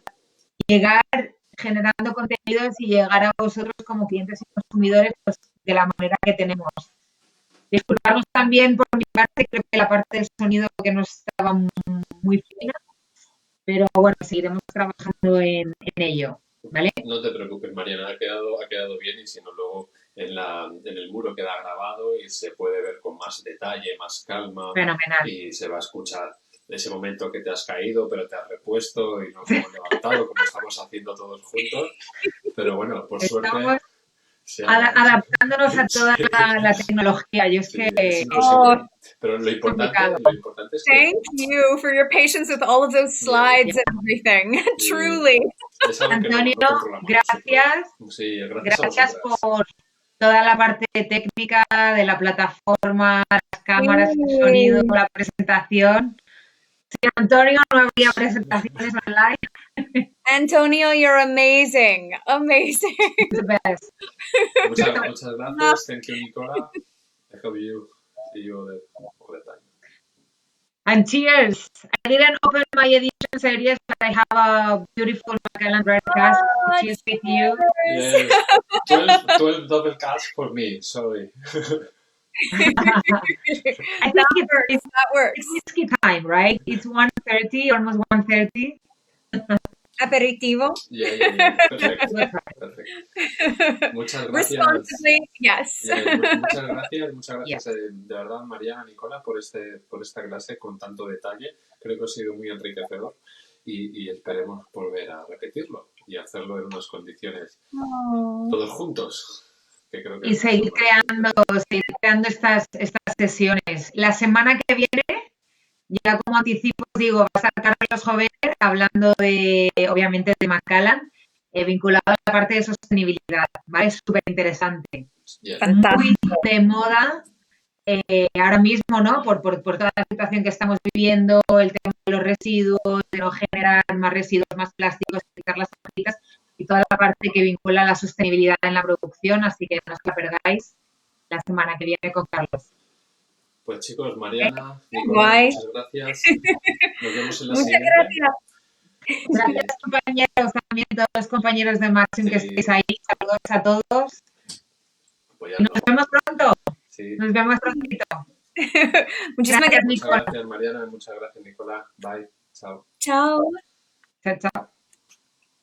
llegar generando contenidos y llegar a vosotros como clientes y consumidores pues, de la manera que tenemos. Disculparnos también por mi parte, creo que la parte del sonido que no estaba muy fina, pero bueno, seguiremos trabajando en ello, ¿vale? No te preocupes, Mariana, ha quedado bien, y si no, luego en el muro queda grabado y se puede ver con más detalle, más calma. Fenomenal. Y se va a escuchar ese momento que te has caído, pero te has repuesto y nos hemos levantado, como estamos haciendo todos juntos. Pero bueno, por suerte... Adaptándonos a toda la tecnología. Yo es que... Pero lo importante es que... Thank you for your patience with all of those slides and everything. Truly. Antonio, gracias. Sí, gracias por toda la parte técnica de la plataforma, las cámaras, el sonido, la presentación. Sin Antonio no habría presentaciones online. Antonio, you're amazing. Amazing. The best. Muchas gracias. Thank you, Nikola. I hope you see you all the time. And cheers. I didn't open my edition series, but I have a beautiful Macallan Red Cask. Cheers with you. Yes. 12 double cask for me. Sorry. I think that works. It's whiskey time, right? It's 1:30, almost 1:30. Aperitivo. Yeah. Perfecto. Muchas gracias. Responsibly, yes. Muchas gracias de verdad, Mariana, Nikola, por esta clase con tanto detalle. Creo que ha sido muy enriquecedor y esperemos volver a repetirlo y hacerlo en unas condiciones todos juntos. Que creo que y seguir creando estas sesiones. La semana que viene, ya como anticipo, digo, va a estar Carlos Jover hablando obviamente de Macallan, vinculado a la parte de sostenibilidad, ¿vale? Es súper interesante. Yeah. Muy de moda ahora mismo, ¿no? Por toda la situación que estamos viviendo, el tema de los residuos, de no generar más residuos, más plásticos, quitar las tapitas y toda la parte parte que vincula la sostenibilidad en la producción, así que no os la perdáis la semana que viene con Carlos. Pues chicos, Mariana, Nikola, Guay. muchas gracias. Nos vemos en la Muchas siguiente. gracias. Gracias, compañeros, también todos los compañeros de Maxim que Sí. estáis ahí. Saludos a todos. Apoyarnos. Nos vemos pronto. Sí. Nos vemos prontito. Muchísimas Gracias, gracias. Muchas gracias, Mariana. Muchas gracias, Nikola. Bye. Chao. Chao. Chao, chao.